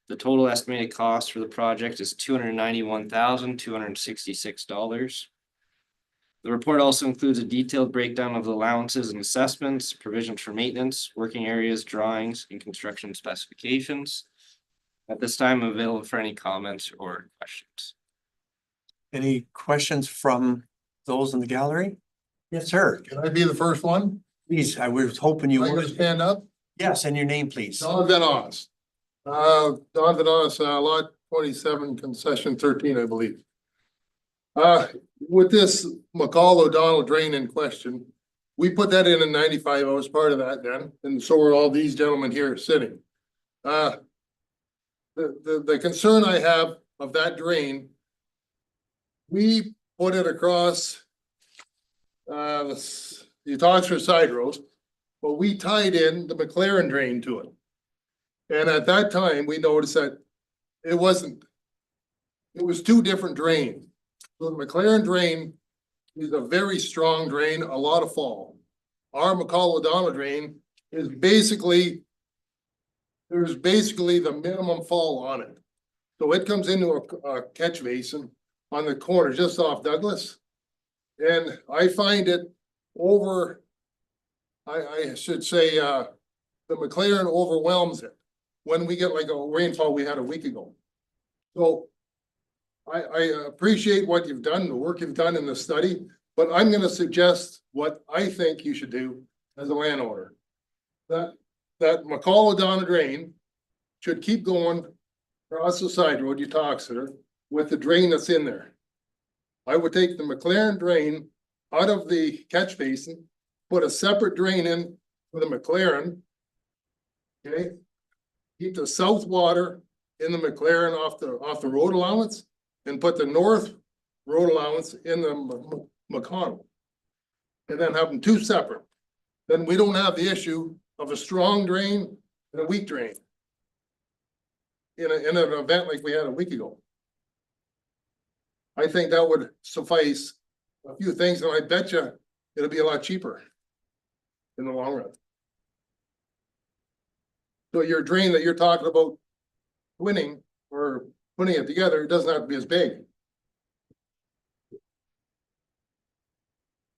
The total estimated cost for the project is $291,266. The report also includes a detailed breakdown of the allowances and assessments, provisions for maintenance, working areas, drawings, and construction specifications. At this time, I'm available for any comments or questions. Any questions from those in the gallery? Yes, sir. Can I be the first one? Please, I was hoping you I gotta would. stand up. Yes, and your name, please. Don Van Oss. Don Van Oss, lot 27, concession 13, I believe. With this McCall O'Donnell drain in question, we put that in 95. I was part of that then, and so were all these gentlemen here sitting. The concern I have of that drain, we put it across the Utoxer side road, but we tied in the McLaren drain to it. And at that time, we noticed that it wasn't. It was two different drains. So the McLaren drain is a very strong drain, a lot of fall. Our McCall drain is basically. There's basically the minimum fall on it. So it comes into a catch basin on the corner just off Douglas. And I find it over. I should say, the McLaren overwhelms it when we get like a rainfall we had a week ago. So I appreciate what you've done, the work you've done in the study, but I'm gonna suggest what I think you should do as a landowner. That McCall drain should keep going across the side road, you talk, sir, with the drain that's in there. I would take the McLaren drain out of the catch basin, put a separate drain in for the McLaren. Okay? Keep the south water in the McLaren off the road allowance and put the north road allowance in the McConnell. And then have them two separate. Then we don't have the issue of a strong drain and a weak drain. In an event like we had a week ago. I think that would suffice a few things, and I bet you it'll be a lot cheaper in the long run. So your drain that you're talking about winning or putting it together, it doesn't have to be as big.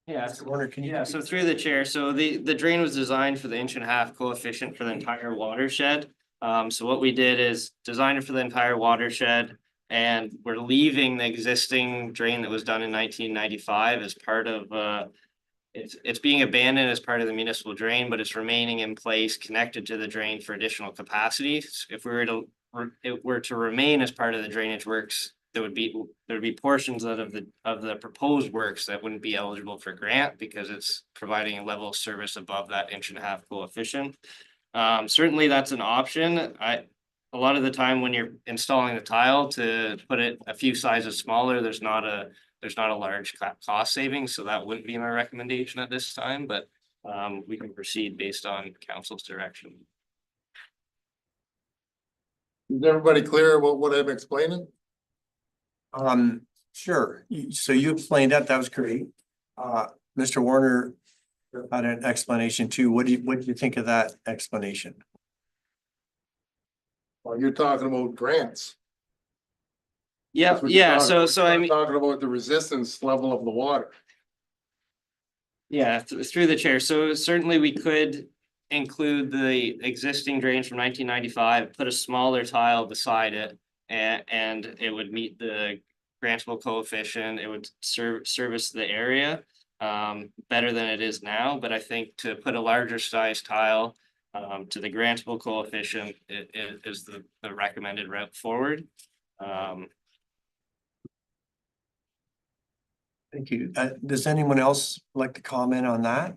Yeah, Warner, can you? yeah, so through the chair, so the drain was designed for the 1.5 coefficient for the entire watershed. So what we did is design it for the entire watershed, and we're leaving the existing drain that was done in 1995 as part of it's being abandoned as part of the municipal drain, but it's remaining in place connected to the drain for additional capacity. If it were to remain as part of the drainage works, there would be portions of the proposed works that wouldn't be eligible for grant because it's providing a level of service above that 1.5 coefficient. Certainly that's an option. A lot of the time when you're installing the tile to put it a few sizes smaller, there's not a large cost savings, so that wouldn't be my recommendation at this time, but we can proceed based on council's direction. Is everybody clear about what I'm explaining? Sure. So you explained that, that was great. Mr. Warner had an explanation too. What do you think of that explanation? Well, you're talking about grants. Yeah, That's what you're yeah, talking so about. I You're mean, talking about the resistance level of the water. yeah, through the chair, so certainly we could include the existing drains from 1995, put a smaller tile beside it, and it would meet the grantable coefficient, it would service the area better than it is now, but I think to put a larger size tile to the grantable coefficient is the recommended route forward. Thank you. Does anyone else like to comment on that?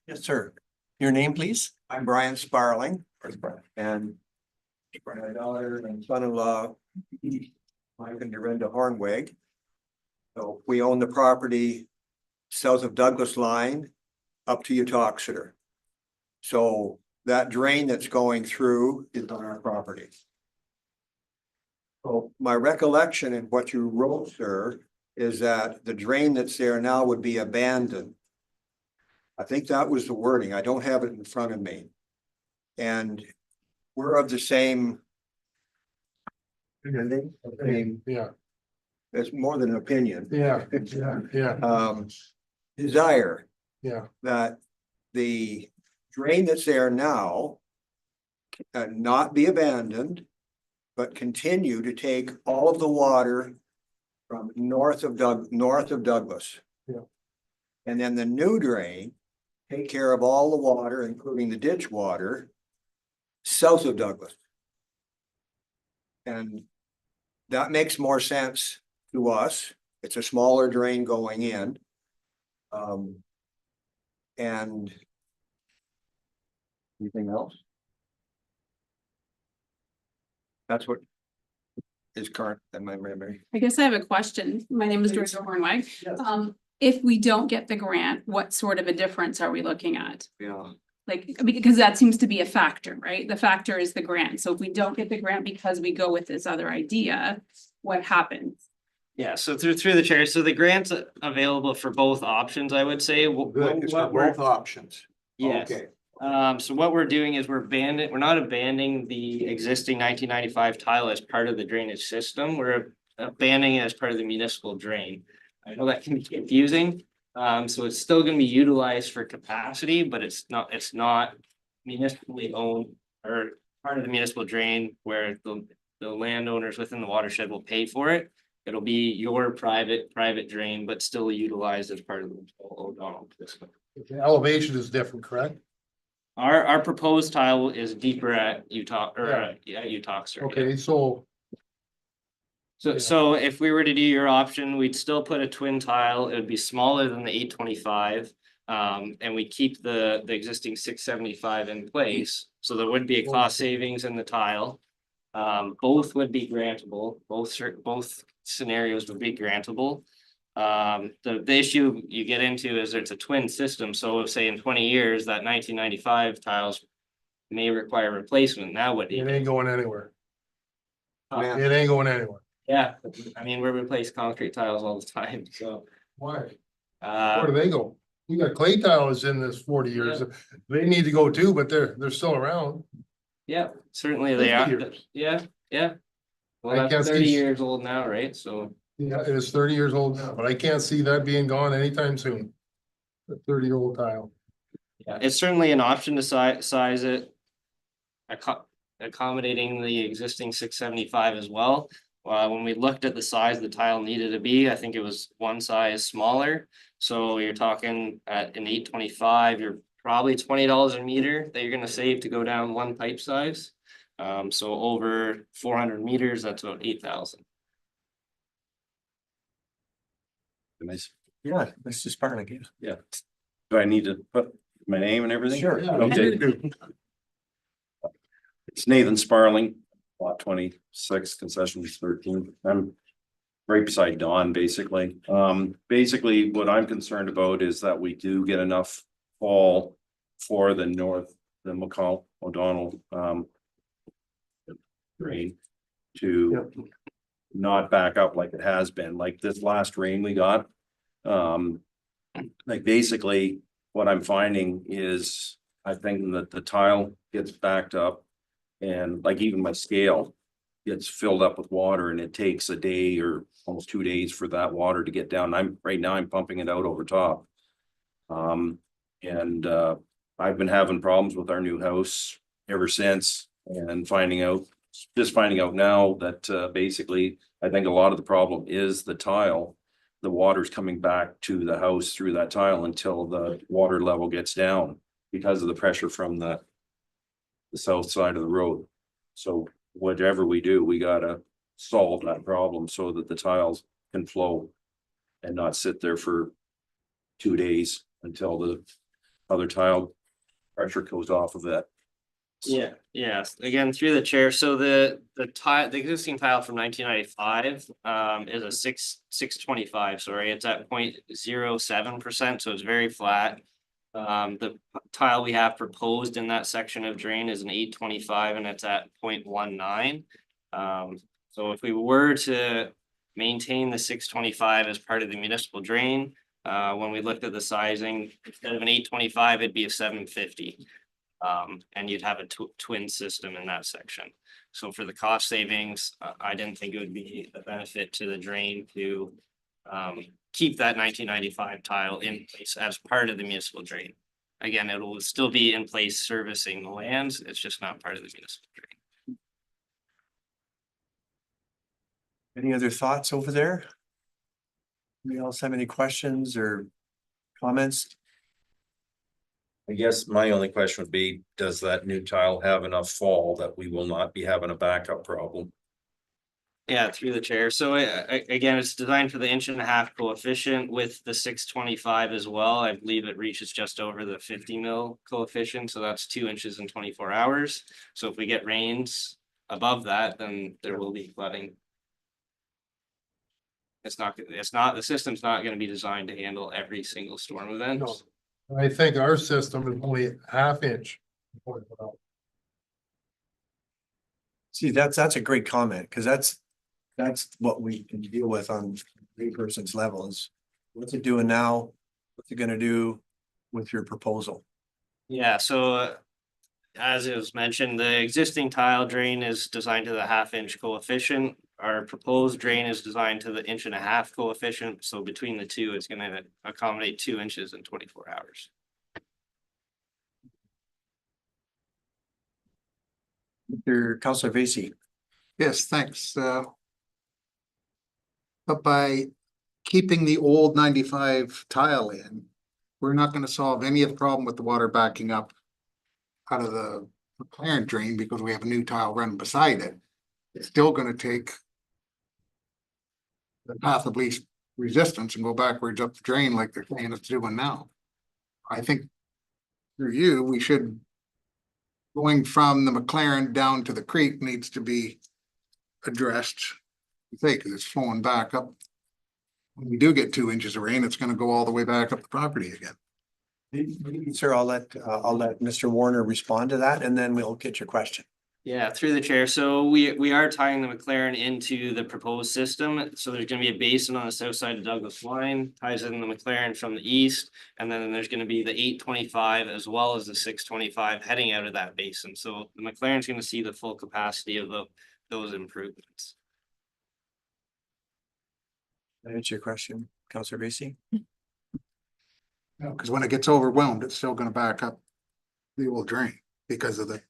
Yes, sir. Your name, please? I'm Brian Sparling, and my daughter and son-in-law, Mike and Dorinda Hornweg. So we own the property south of Douglas Line up to Utoxeter. So that drain that's going through is on our property. So my recollection and what you wrote, sir, is that the drain that's there now would be abandoned. I think that was the wording. I don't have it in front of me. And we're of the same. Yeah, It's more than an opinion. yeah. Desire Yeah. that the drain that's there now not be abandoned, but continue to take all of the water from north of Douglas. Yeah. And then the new drain take care of all the water, including the ditch water, south of Douglas. And that makes more sense to us. It's a smaller drain going in. And anything else? That's what is current in my memory. I guess I have a question. My name is Dorinda Hornweg. If we don't get the grant, what sort of a difference are we looking at? Yeah. Like, because that seems to be a factor, right? The factor is the grant. So if we don't get the grant because we go with this other idea, what happens? Yeah, so through the chair, so the grant's available for both options, I would say. Good, it's for both options. Yes. Okay. So what we're doing is we're not abandoning the existing 1995 tile as part of the drainage system. We're abandoning it as part of the municipal drain. I know that can be confusing. So it's still gonna be utilized for capacity, but it's not municipally owned or part of the municipal drain where the landowners within the watershed will pay for it. It'll be your private drain, but still utilized as part of the O'Donnell system. The elevation is different, correct? Our proposed tile is deeper at Utah or at Utah. Okay, so So if we were to do your option, we'd still put a twin tile. It would be smaller than the 825. And we keep the existing 675 in place. So there would be a cost savings in the tile. Both would be grantable. Both scenarios would be grantable. The issue you get into is it's a twin system. So say in 20 years, that 1995 tiles may require replacement. Now what do you it do? ain't going anywhere. Uh, It ain't going anywhere. Yeah, I mean, we replace concrete tiles all the time, so. Why? Where do Uh, they go? We got clay tiles in this 40 years. They need to go too, but they're still around. yeah, certainly they 50 are. years. Yeah, yeah. Well, I can't that's 30 see- years old now, right? So, Yeah, it is 30 years old now, but I can't see that being gone anytime soon. A 30-year-old tile. yeah, it's certainly an option to size it. Accommodating the existing 675 as well. When we looked at the size the tile needed to be, I think it was one size smaller. So you're talking at an 825, you're probably $20 a meter that you're gonna save to go down one pipe size. So over 400 meters, that's about 8,000. Nice. Yeah, this is part again. Yeah. Do I need to put my name and everything? Sure. Okay. It's Nathan Sparling, lot 26, concessions 13. I'm right beside Don, basically. Basically, what I'm concerned about is that we do get enough fall for the McCall O'Donnell drain to not back up like it has been, like this last rain we got. Like basically what I'm finding is I think that the tile gets backed up and like even my scale gets filled up with water and it takes a day or almost 2 days for that water to get down. Right now I'm pumping it out over top. I've been having problems with our new house ever since and finding out now that basically I think a lot of the problem is the tile. The water's coming back to the house through that tile until the water level gets down because of the pressure from the south side of the road. So whatever we do, we gotta solve that problem so that the tiles can flow and not sit there for 2 days until the other tile pressure goes off of it. Yeah, yes, again, through the chair, so the existing tile from 1995 is a 625, sorry, it's at 0.07%, so it's very flat. The tile we have proposed in that section of drain is an 825 and it's at 0.19. So if we were to maintain the 625 as part of the municipal drain, when we looked at the sizing, instead of an 825, it'd be a 750. And you'd have a twin system in that section. So for the cost savings, I didn't think it would be a benefit to the drain to keep that 1995 tile in place as part of the municipal drain. Again, it will still be in place servicing the lands. It's just not part of the municipal drain. Any other thoughts over there? Anybody else have any questions or comments? I guess my only question would be, does that new tile have enough fall that we will not be having a backup problem? Yeah, through the chair. So again, it's designed for the 1.5 coefficient with the 625 as well. I believe it reaches just over the 50 mil coefficient. So that's 2 inches in 24 hours. So if we get rains above that, then there will be flooding. The system's not going to be designed to handle every single storm event. I think our system is only half inch. See, that's a great comment, because that's what we can deal with on a person's level is what's it doing now? What's it gonna do with your proposal? Yeah, so as it was mentioned, the existing tile drain is designed to the half-inch coefficient. Our proposed drain is designed to the 1.5-inch coefficient, so between the two, it's gonna accommodate 2 inches in 24 hours. Councilor Vacy. Yes, thanks. But by keeping the old 95 tile in, we're not gonna solve any of the problem with the water backing up out of the McLaren drain because we have a new tile running beside it. It's still gonna take the path of least resistance and go backwards up the drain like they're saying it's doing now. I think for you, we should, going from the McLaren down to the creek needs to be addressed. I think it's flowing back up. When we do get 2 inches of rain, it's gonna go all the way back up the property again. Sir, I'll let Mr. Warner respond to that and then we'll get your question. Yeah, through the chair. So we are tying the McLaren into the proposed system. So there's gonna be a basin on the south side of Douglas line, ties in the McLaren from the east. And then there's gonna be the 825 as well as the 625 heading out of that basin. So the McLaren's gonna see the full capacity of those improvements. That answer your question, Councilor Vacy? No, because when it gets overwhelmed, it's still gonna back up the old drain because of the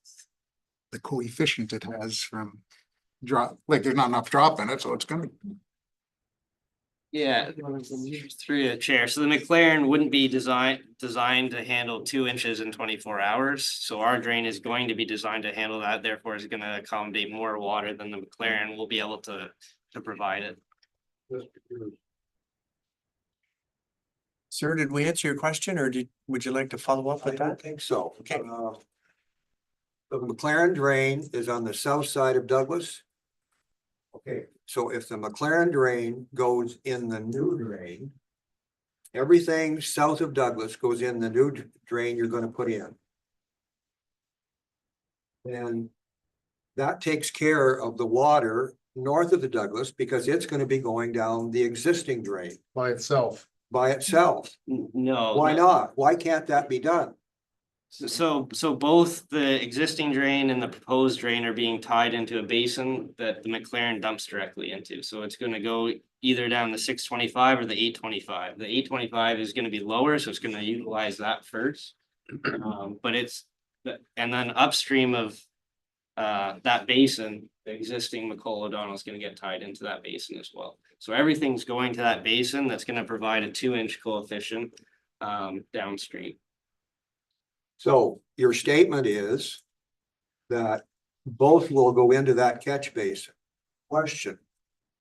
coefficient it has from drop, like there's not enough drop in it, so it's gonna. Yeah, through the chair. So the McLaren wouldn't be designed to handle 2 inches in 24 hours. So our drain is going to be designed to handle that. Therefore, it's going to accommodate more water than the McLaren will be able to provide it. Sir, did we answer your question or would you like to follow up with I don't that? think so. Okay. The McLaren drain is on the south side of Douglas. Okay, so if the McLaren drain goes in the new drain, everything south of Douglas goes in the new drain you're gonna put in. And that takes care of the water north of the Douglas because it's gonna be going down the existing drain By itself. by itself. No. Why not? Why can't that be done? So both the existing drain and the proposed drain are being tied into a basin that the McLaren dumps directly into. So it's gonna go either down the 625 or the 825. The 825 is gonna be lower, so it's gonna utilize that first. But and then upstream of that basin, the existing McCall O'Donnell is gonna get tied into that basin as well. So everything's going to that basin that's gonna provide a 2-inch coefficient downstream. So your statement is that both will go into that catch basin. Question,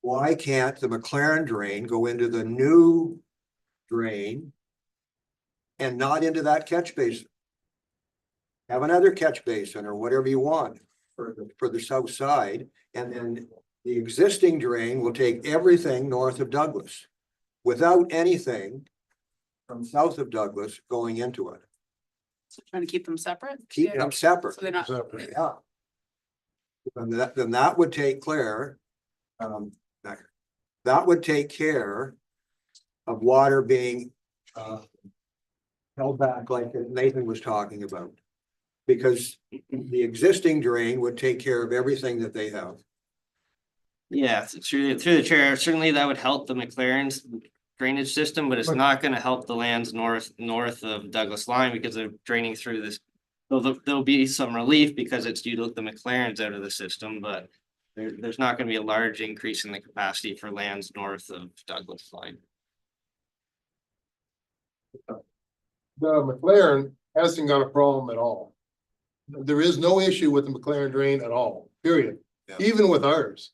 why can't the McLaren drain go into the new drain and not into that catch basin? Have another catch basin or whatever you want for the south side, and then the existing drain will take everything north of Douglas without anything from south of Douglas going into it. So trying to keep them separate? Keep them separate. So they're not. Yeah. And then that would take care, that would take care of water being held back like Nathan was talking about. Because the existing drain would take care of everything that they have. Yeah, through the chair, certainly that would help the McLaren's drainage system, but it's not gonna help the lands north of Douglas Line because they're draining through this. There'll be some relief because it's due to the McLaren's out of the system, but there's not gonna be a large increase in the capacity for lands north of Douglas Line. The McLaren hasn't got a problem at all. There is no issue with the McLaren drain at all, period. Yeah. Even with ours.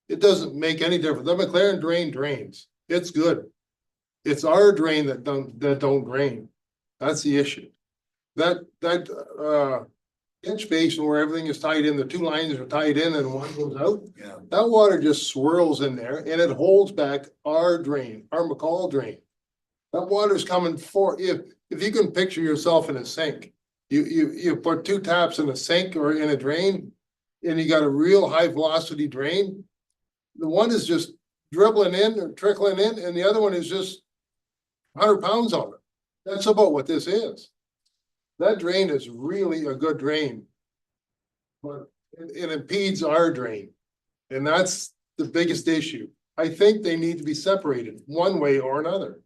It doesn't make any difference. The McLaren drain drains. It's good. It's our drain that don't drain. That's the issue. That catch basin where everything is tied in, the two lines are tied in and one goes out. Yeah. That water just swirls in there and it holds back our drain, our McCall drain. That water's coming if if you can picture yourself in a sink, you put two taps in a sink or in a drain, and you got a real high velocity drain. The one is just dribbling in or trickling in, and the other one is just 100 pounds on it. That's about what this is. That drain is really a good drain. But it impedes our drain. And that's the biggest issue. I think they need to be separated one way or another.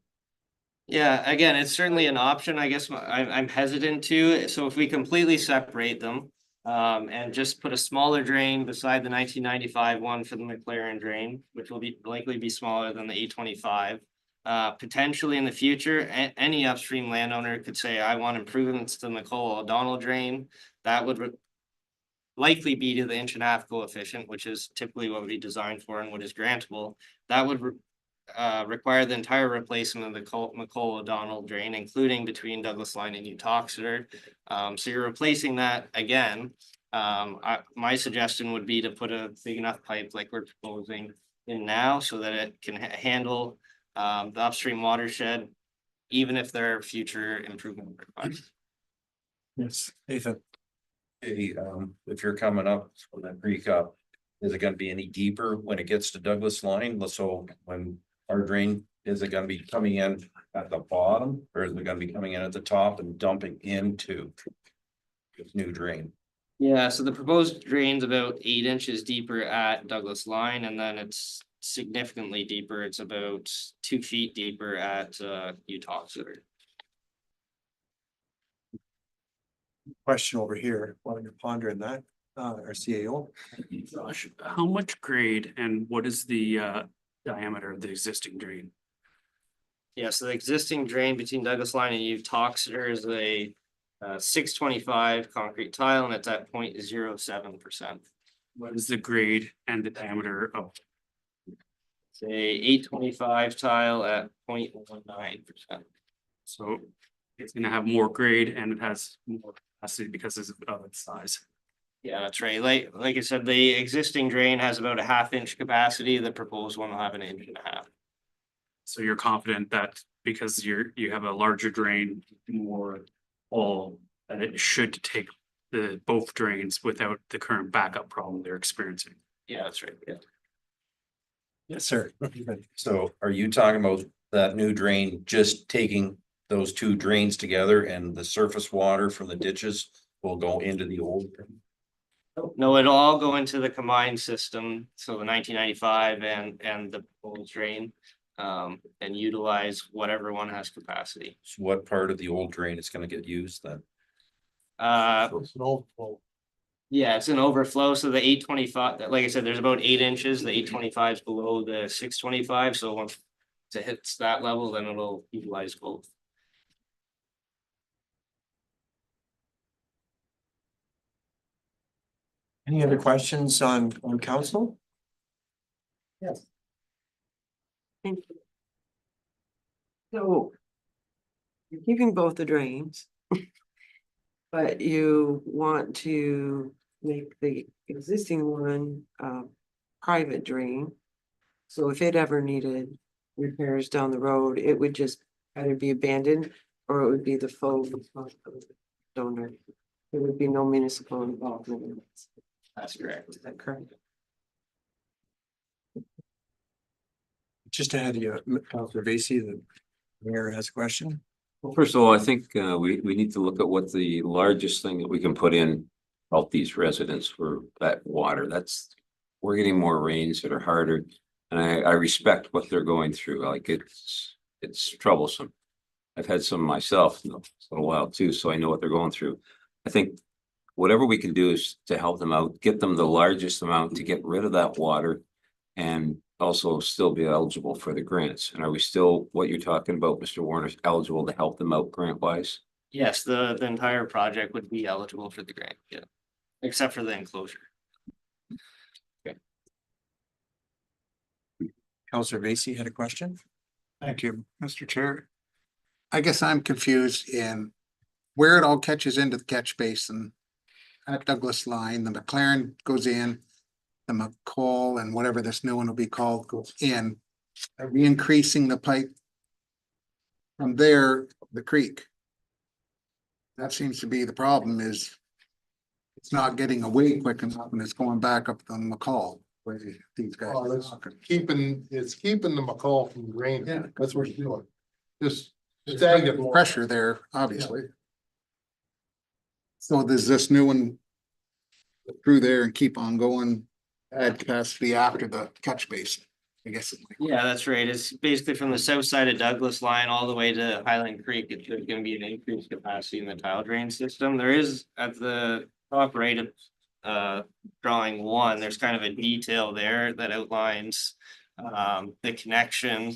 Yeah, again, it's certainly an option. I guess I'm hesitant to, so if we completely separate them. And just put a smaller drain beside the 1995 one for the McLaren drain, which will likely be smaller than the 825. Potentially in the future, any upstream landowner could say, I want improvements to the McCall O'Donnell drain. That would likely be to the 1.5-inch coefficient, which is typically what we designed for and what is grantable. That would require the entire replacement of the McCall O'Donnell drain, including between Douglas Line and Utoxeter. So you're replacing that again. My suggestion would be to put a big enough pipe like we're proposing in now so that it can handle the upstream watershed, even if there are future improvement requests. Yes, Nathan. Hey, if you're coming up from that creek up, is it gonna be any deeper when it gets to Douglas Line? So when our drain, is it gonna be coming in at the bottom, or is it gonna be coming in at the top and dumping into this new drain? Yeah, so the proposed drain's about 8 inches deeper at Douglas Line, and then it's significantly deeper. It's about 2 feet deeper at Utoxeter. Question over here while you're pondering that, our CAO. Josh, how much grade and what is the diameter of the existing drain? Yeah, so the existing drain between Douglas Line and Utoxeter is a 625 concrete tile, and it's at 0.07%. What is the grade and the diameter of? It's a 825 tile at 0.19%. So it's gonna have more grade and it has more capacity because of its size. Yeah, that's right. Like I said, the existing drain has about a 1/2-inch capacity. The proposed one will have 1.5 inches. So you're confident that because you have a larger drain, more all, that it should take both drains without the current backup problem they're experiencing. Yeah, that's right. Yeah. Yes, sir. So are you talking about that new drain just taking those two drains together and the surface water from the ditches will go into the old drain? No, it'll all go into the combined system, so the 1995 and the old drain, and utilize whatever one has capacity. So what part of the old drain is gonna get used then? It's an overflow. Yeah, it's an overflow, so the 825, like I said, there's about 8 inches, the 825 is below the 625, so once it hits that level, then it'll utilize both. Any other questions on council? Yes. Thank you. So you're keeping both the drains, but you want to make the existing one private drain. So if it ever needed repairs down the road, it would just either be abandoned or it would be the full responsibility of the donor. There would be no municipal involvement. That's correct. Is that correct? Just ahead of you, Councilor Vacy, the mayor has a question. Well, first of all, I think we need to look at what the largest thing that we can put in help these residents for that water. We're getting more rains that are harder. And I respect what they're going through. Like it's troublesome. I've had some myself in a little while too, so I know what they're going through. I think whatever we can do is to help them out, get them the largest amount to get rid of that water and also still be eligible for the grants. And are we still, what you're talking about, Mr. Warner, eligible to help them out grant wise? Yes, the entire project would be eligible for the grant, yeah, except for the enclosure. Councilor Vacy had a question. Thank you, Mr. Chair. I guess I'm confused in where it all catches into the catch basin at Douglas Line. The McLaren goes in, the McCall and whatever this new one will be called goes in. Are we increasing the pipe from there, the creek, That seems to be the problem is it's not getting away quick enough and it's going back up on McCall. Where these guys Oh, are it's talking. it's keeping the McCall from draining. Yeah. That's what it's doing. Just There's stagnant. pressure there, obviously. So there's this new one through there and keep on going, add capacity after the catch basin, I guess. Yeah, that's right. It's basically from the south side of Douglas line all the way to Highland Creek. There's gonna be an increased capacity in the tile drain system. There is at the top right of drawing one, there's kind of a detail there that outlines the connection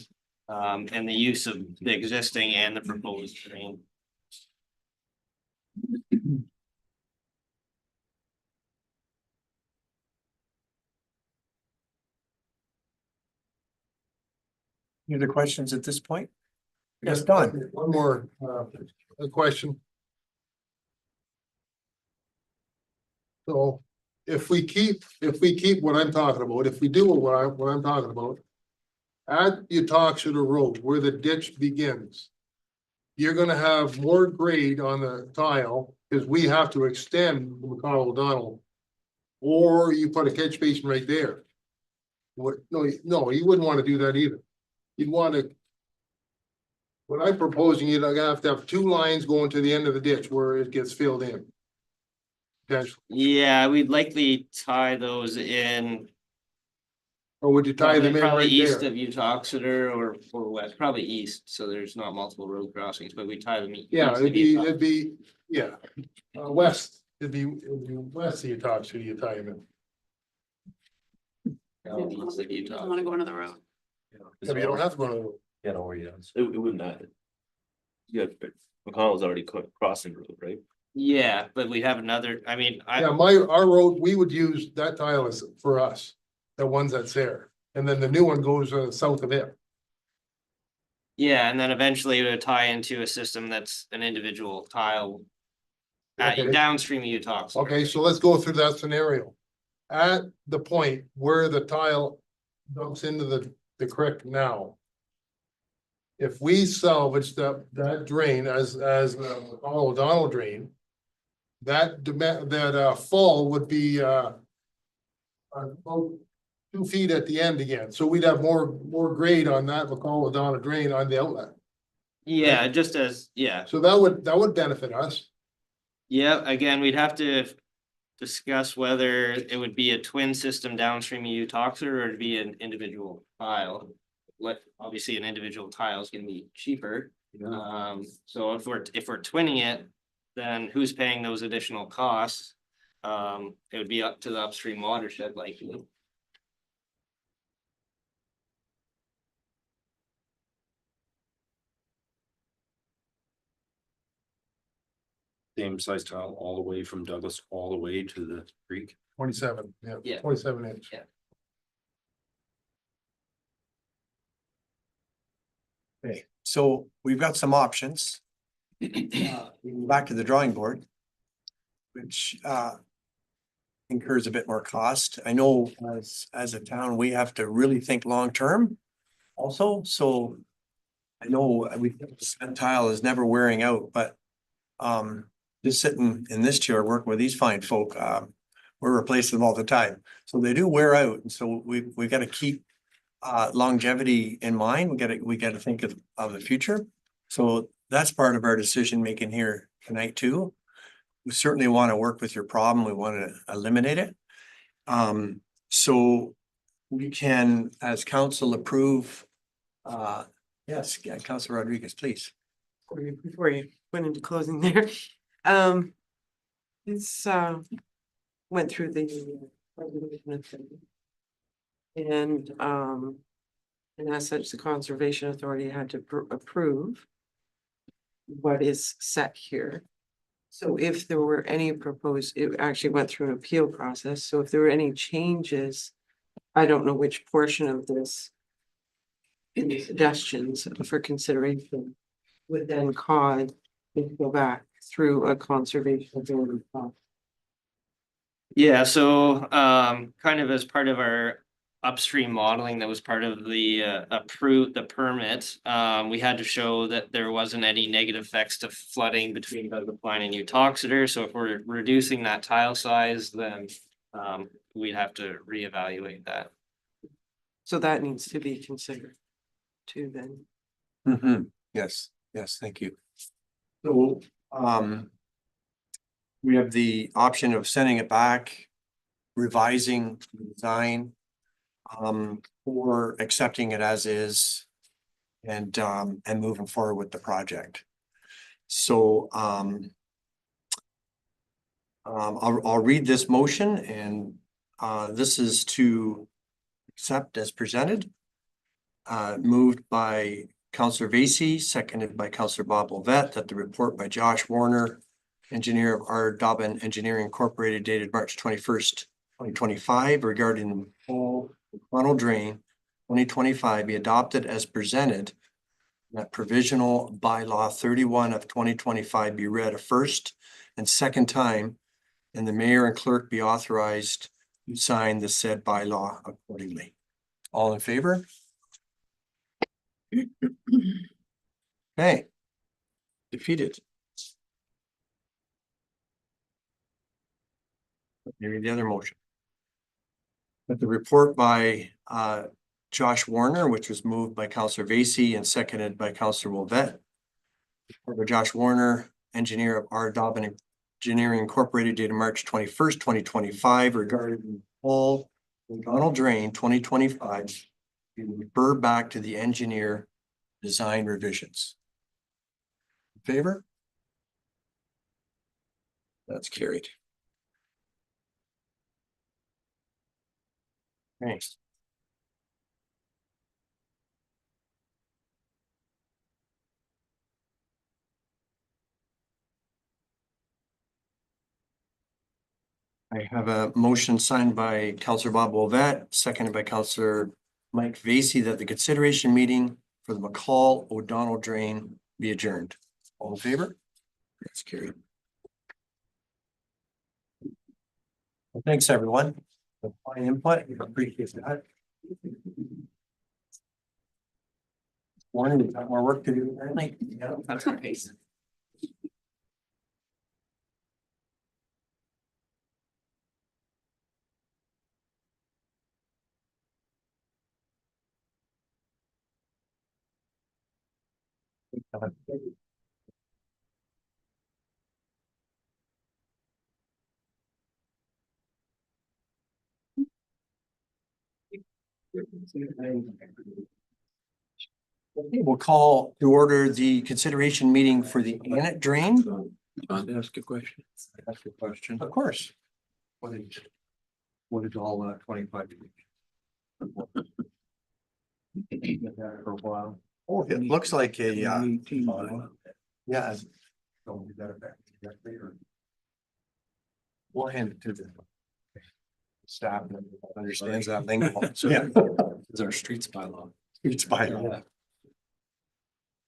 and the use of the existing and the proposed drain. Any other questions at this point? Yes, Don. One more a question. So if we keep what I'm talking about, if we do what I'm talking about. At Utoxeter Road where the ditch begins. You're gonna have more grade on the tile, because we have to extend the McCall O'Donnell. Or you put a catch basin right there. What, no, you wouldn't want to do that either. You'd want to. What I'm proposing, you're gonna have to have two lines going to the end of the ditch where it gets filled in. Potentially. Yeah, we'd likely tie those in. Or would you tie them in Probably right east there? of Utoxeter or west, probably east, so there's not multiple road crossings, but we tie them. Yeah, east of it'd be, yeah, west, it'd be west of Utoxeter, you tie them in. East of Don't Utoxeter. wanna go into the road. Yeah, but you don't have to go to. Yeah, no, yeah, it wouldn't matter. Yeah, McConnell's already crossing the road, right? Yeah, but we have another, I mean, Yeah, our road, we would use that tile as for us, the ones that's there, and then the new one goes south of it. yeah, and then eventually it would tie into a system that's an individual tile. Okay. Downstream of Utoxeter. Okay, so let's go through that scenario. At the point where the tile dumps into the creek now. If we salvage that drain as the O'Donnell drain. That fall would be about 2 feet at the end again, so we'd have more grade on that McCall O'Donnell drain on the outlet. Yeah, just as, yeah, So that would benefit us. yeah, again, we'd have to discuss whether it would be a twin system downstream of Utoxeter or it'd be an individual tile. Obviously, an individual tile is gonna be cheaper. So if we're twinning it, then who's paying those additional costs? It would be up to the upstream watershed likely. Same size tile all the way from Douglas, all the way to the creek. 27, Yeah. 27 inch. Yeah. Okay, so we've got some options. We go back to the drawing board. Which incurs a bit more cost. I know as a town, we have to really think long-term also, so. I know that tile is never wearing out, but just sitting in this chair, working with these fine folk, we're replacing them all the time. So they do wear out, and so we gotta keep longevity in mind. We gotta think of the future. So that's part of our decision making here tonight too. We certainly want to work with your problem. We want to eliminate it. So we can, as council, approve. Yes, yeah, Councilor Rodriguez, please. Before you went into closing there, it's went through the. And as such, the Conservation Authority had to approve. What is set here. So if there were any proposed, it actually went through an appeal process, so if there were any changes. I don't know which portion of this. Any suggestions for consideration would then cause it to go back through a conservation authority process. Yeah, so kind of as part of our upstream modeling that was part of the the permit, we had to show that there wasn't any negative effects to flooding between Douglas Pine and Utoxeter. So if we're reducing that tile size, then we'd have to reevaluate that. So that needs to be considered too then. Yes, thank you. So, we have the option of sending it back, revising the design, or accepting it as is and moving forward with the project. So, I'll read this motion and, this is to accept as presented. Moved by Councillor Vacy, seconded by Councillor Bob Levette, that the report by Josh Warner, engineer of R. Dobbin Engineering Incorporated, dated March 21st, 2025, regarding the whole funnel drain 2025 be adopted as presented. That provisional bylaw 31 of 2025 be read a first and second time, and the mayor and clerk be authorized to sign the said bylaw accordingly. All in favor? Okay. Defeated. Maybe the other motion. But the report by Josh Warner, which was moved by Councillor Vacy and seconded by Councillor Wolvette. Report by Josh Warner, engineer of R. Dobbin Engineering Incorporated, dated March 21st, 2025, regarding all Donald Drain 2025. You refer back to the engineer design revisions. In favor? That's carried. Thanks. I have a motion signed by Councillor Bob Wolvette, seconded by Councillor Mike Vacy, that the consideration meeting for the McCall O'Donnell Drain be adjourned. All in favor? That's carried. Well, thanks, everyone. For fine input, I appreciate that. Warren, we've got more work to do apparently. Yeah, That's our pace. Okay, we'll call to order the consideration meeting for the Annette Drain. Ask a question. Ask a question. Of course. What is all 25? For a while. Oh, it looks like a yeah. We'll hand it to the staff that understands that lingo. Yeah. Is our streets bylaw. It's by law.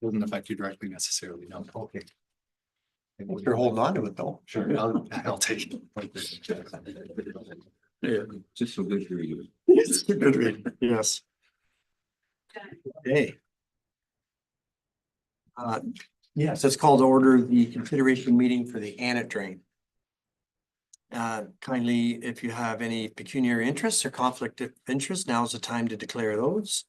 Doesn't affect you directly necessarily, no. Okay. You're holding on to it though. Sure, I'll take it. Yeah. Just so good for you. It's a good read, yes. Okay. Yes, it's called to order the consideration meeting for the Annette Drain. Kindly, if you have any pecuniary interests or conflict of interest, now is the time to declare those.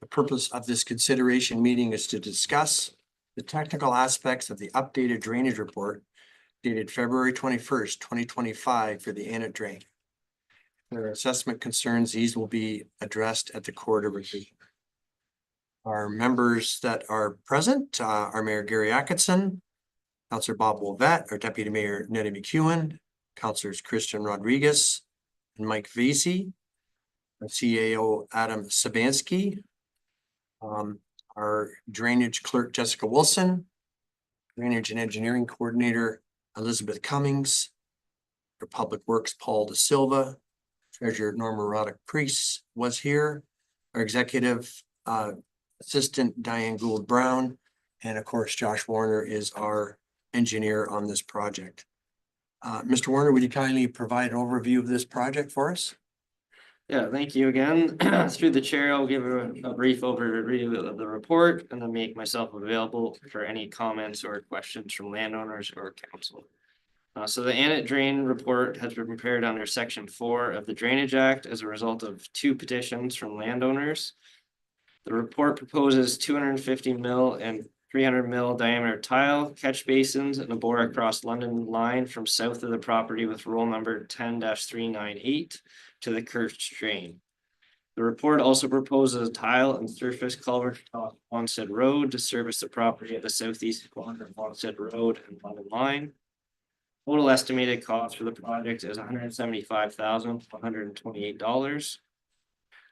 The purpose of this consideration meeting is to discuss the technical aspects of the updated drainage report dated February 21st, 2025 for the Annette Drain. If there are assessment concerns, these will be addressed at the court of review. Our members that are present, are Mayor Gary Atkinson, Councillor Bob Wolvette, our Deputy Mayor Nettie McEwen, Councillors Christian Rodriguez and Mike Vacy, our CAO Adam Sabansky, our drainage clerk Jessica Wilson, drainage and engineering coordinator Elizabeth Cummings, our public works Paul De Silva, treasurer Norma Roddick Priest was here, our executive assistant Diane Gould Brown, and of course Josh Warner is our engineer on this project. Mr. Warner, would you kindly provide an overview of this project for us? Yeah, thank you again. Through the chair, I'll give a brief overview of the report and then make myself available for any comments or questions from landowners or council. So the Annette Drain report has been prepared under section 4 of the Drainage Act as a result of 2 petitions from landowners. The report proposes 250 mil and 300 mil diameter tile catch basins and a bore across London line from south of the property with roll number 10-398 to the Kirch Drain. The report also proposes a tile and surface culvert on said road to service the property at the southeast corner of said road and London line. Total estimated cost for the project is $175,128.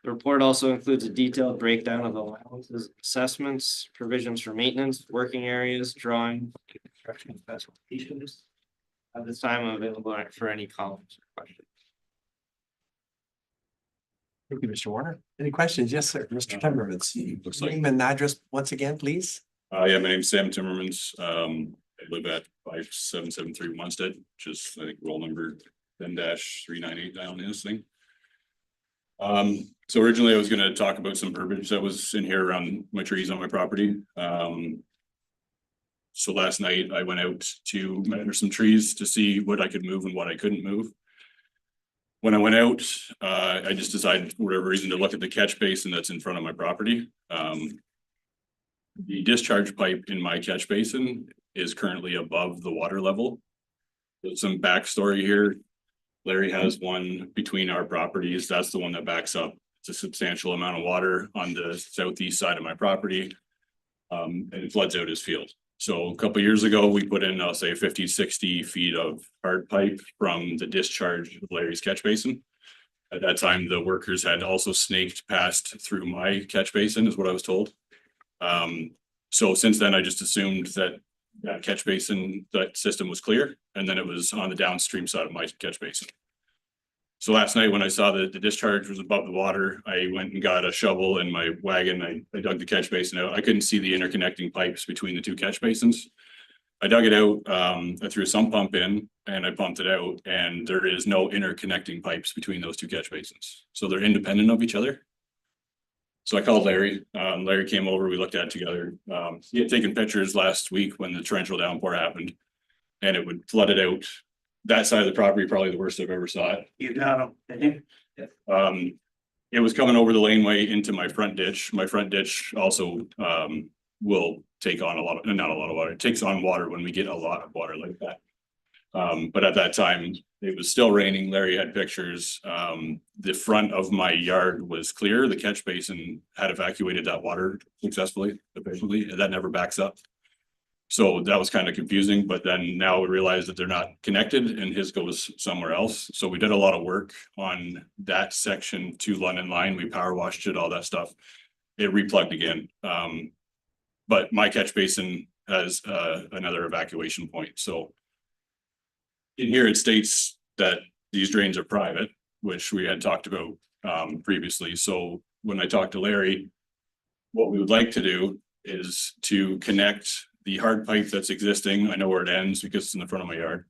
The report also includes a detailed breakdown of the allowances, assessments, provisions for maintenance, working areas, drawing, construction specifications. At this time, I'm available for any comments or questions. Thank you, Mr. Warner. Any questions? Yes, sir. Mr. Timmermans. Looks like- Name and address once again, please. Yeah, my name's Sam Timmermans. I live at 5773 Munstead, which is, I think, roll number 10-398 down in this thing. So originally I was gonna talk about some verbiage that was in here around my trees on my property. So last night I went out to measure some trees to see what I could move and what I couldn't move. When I went out, I just decided for whatever reason to look at the catch basin that's in front of my property. The discharge pipe in my catch basin is currently above the water level. There's some backstory here. Larry has one between our properties. That's the one that backs up. It's a substantial amount of water on the southeast side of my property. And it floods out his field. So a couple of years ago, we put in, I'll say 50-60 feet of hard pipe from the discharge of Larry's catch basin. At that time, the workers had also snaked past through my catch basin, is what I was told. So since then, I just assumed that catch basin, that system was clear, and then it was on the downstream side of my catch basin. So last night when I saw that the discharge was above the water, I went and got a shovel in my wagon. I dug the catch basin out. I couldn't see the interconnecting pipes between the 2 catch basins. I dug it out, I threw a sump pump in and I pumped it out, and there is no interconnecting pipes between those 2 catch basins. So they're independent of each other. So I called Larry. Larry came over, we looked at it together. He had taken pictures last week when the torrential downpour happened, and it would flood it out. That side of the property, probably the worst I've ever saw it. You got them. It was coming over the laneway into my front ditch. My front ditch also will take on not a lot of water. It takes on water when we get a lot of water like that. But at that time, it was still raining. Larry had pictures. The front of my yard was clear. The catch basin had evacuated that water successfully, efficiently, and that never backs up. So that was kind of confusing, but then now we realize that they're not connected and his goes somewhere else. So we did a lot of work on that section to London line. We power washed it, all that stuff. It replugged again. But my catch basin has another evacuation point. So in here, it states that these drains are private, which we had talked about previously. So when I talked to Larry, what we would like to do is to connect the hard pipe that's existing. I know where it ends because it's in the front of my yard.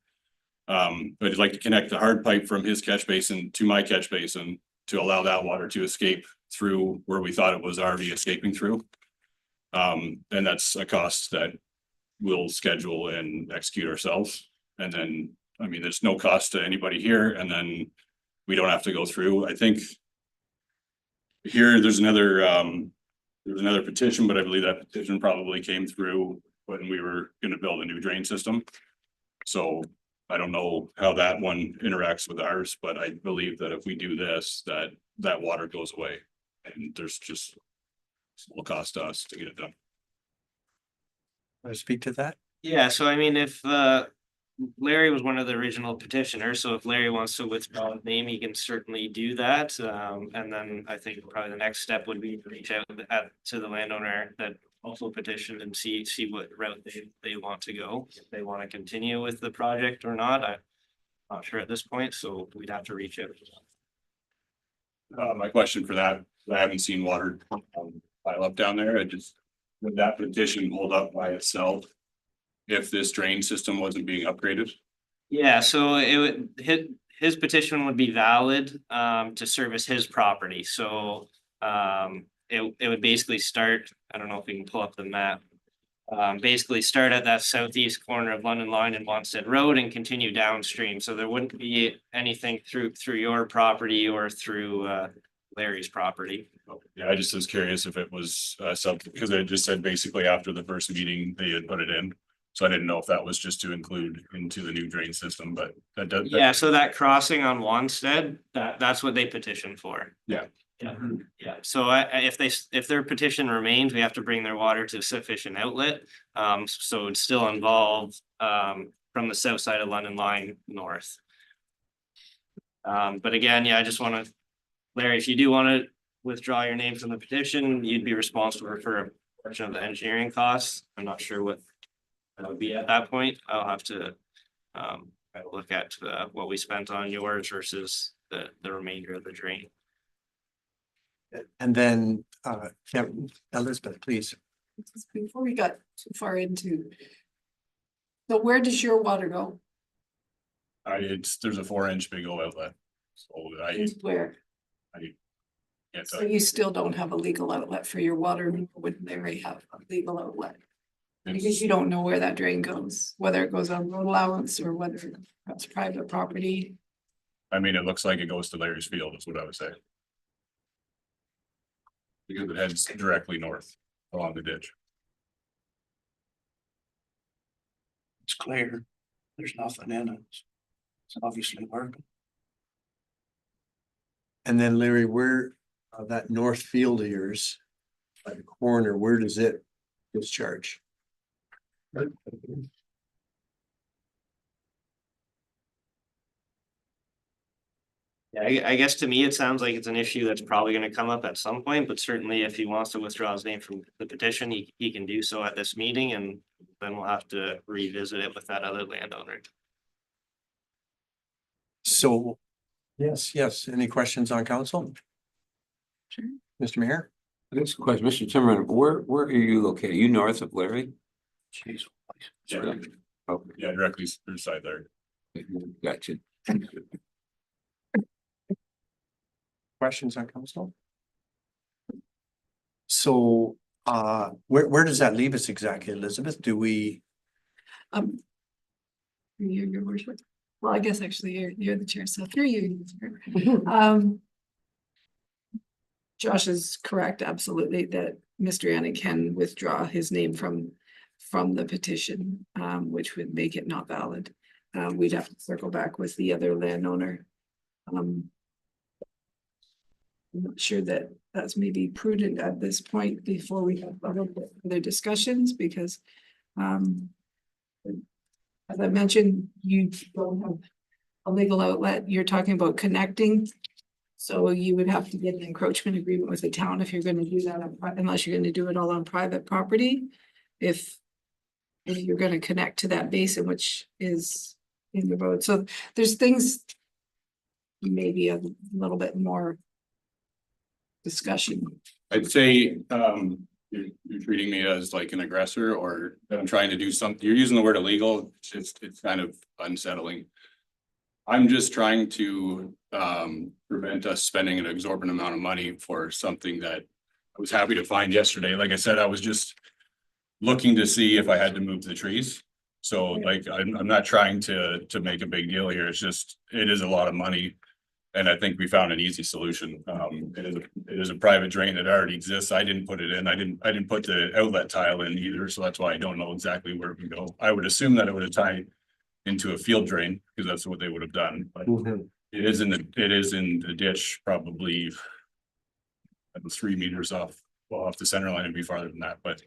But I'd like to connect the hard pipe from his catch basin to my catch basin to allow that water to escape through where we thought it was already escaping through. And that's a cost that we'll schedule and execute ourselves. And then, I mean, there's no cost to anybody here, and then we don't have to go through. I think here there's another petition, but I believe that petition probably came through when we were gonna build a new drain system. So I don't know how that one interacts with ours, but I believe that if we do this, that water goes away. And there's just small cost to us to get it done. Want to speak to that? Yeah, so I mean, if Larry was one of the original petitioners, so if Larry wants to withdraw his name, he can certainly do that. And then I think probably the next step would be to reach out to the landowner that also petitioned and see what route they want to go. If they want to continue with the project or not, I'm not sure at this point, so we'd have to reach out. My question for that, I haven't seen water pile up down there. Would that petition hold up by itself if this drain system wasn't being upgraded? Yeah, so it would his petition would be valid to service his property, so it would basically start, I don't know if we can pull up the map. Basically start at that southeast corner of London Line and Wanstead Road and continue downstream, so there wouldn't be anything through your property or through Larry's property. Yeah, I just was curious if it was something, because it just said basically after the first meeting, they had put it in. So I didn't know if that was just to include into the new drain system, but that does. Yeah, so that crossing on Wanstead, that's what they petitioned for. Yeah. Yeah, so if their petition remains, we have to bring their water to sufficient outlet. So it'd still involve from the south side of London Line north. But again, yeah, I just want to, Larry, if you do want to withdraw your name from the petition, you'd be responsible for a portion of the engineering costs. I'm not sure what that would be at that point. I'll have to look at what we spent on yours versus the remainder of the drain. And then, yeah, Elizabeth, please. Before we got too far into. So where does your water go? There's a 4-inch big old outlet. So Where? So you still don't have a legal outlet for your water, wouldn't they already have a legal outlet? Because you don't know where that drain goes, whether it goes on road allowance or whether that's private property. I mean, it looks like it goes to Larry's field, is what I would say. Because it heads directly north along the ditch. It's clear. There's nothing in it. It's obviously working. And then Larry, where that north field of yours, by the corner, where does it discharge? Yeah, I guess to me, it sounds like it's an issue that's probably gonna come up at some point, but certainly if he wants to withdraw his name from the petition, he can do so at this meeting, and then we'll have to revisit it with that other landowner. So, yes, any questions on council? Sure. Mr. Mayor? This question, Mr. Timmerman, where are you located? Are you north of Larry? Yeah, yeah, directly through side there. Gotcha. Questions on council? So, where does that leave us exactly, Elizabeth? Do we? Your worship. Well, I guess actually you're the chair, so through you. Josh is correct, absolutely, that Mr. Annan can withdraw his name from the petition, which would make it not valid. We'd have to circle back with the other landowner. I'm not sure that that's maybe prudent at this point before we have other discussions, because as I mentioned, you don't have a legal outlet. You're talking about connecting. So you would have to get an encroachment agreement with the town if you're going to do that, unless you're going to do it all on private property. If you're going to connect to that basin, which is in the road. So there's things maybe a little bit more discussion. I'd say you're treating me as like an aggressor, or that I'm trying to do something. You're using the word illegal. It's kind of unsettling. I'm just trying to prevent us spending an exorbitant amount of money for something that I was happy to find yesterday. Like I said, I was just looking to see if I had to move the trees. So like, I'm not trying to make a big deal here. It's just, it is a lot of money. And I think we found an easy solution. It is a private drain that already exists. I didn't put it in. I didn't put the outlet tile in either. So that's why I don't know exactly where it would go. I would assume that it would have tied into a field drain, because that's what they would have done. But it is in the ditch, probably 3 meters off the center line, and be farther than that, but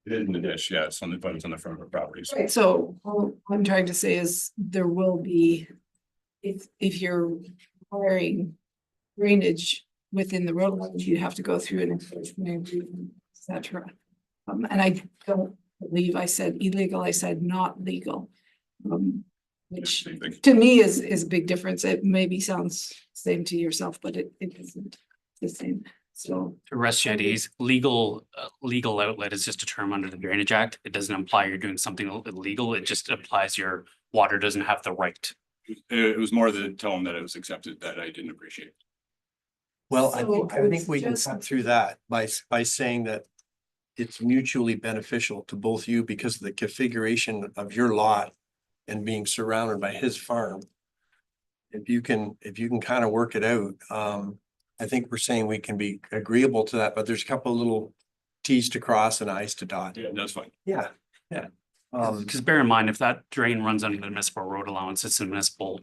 it is in the ditch. Yeah, it's on the front of our property. Right, so all I'm trying to say is there will be, if you're requiring drainage within the road, you have to go through an enforcement agreement, et cetera. And I don't believe I said illegal, I said not legal. Which to me is a big difference. It maybe sounds same to yourself, but it isn't the same. So To rest your ideas, legal outlet is just a term under the Drainage Act. It doesn't imply you're doing something illegal. It just applies your water doesn't have the right It was more the tone that it was accepted that I didn't appreciate. Well, So I think we can just- cut through that by saying that it's mutually beneficial to both you because of the configuration of your lot and being surrounded by his farm. If you can kind of work it out, I think we're saying we can be agreeable to that, but there's a couple of little Ts to cross and Is to dot. Yeah, that's fine. Yeah, yeah. Because bear in mind, if that drain runs under the municipal road allowance, it's a municipal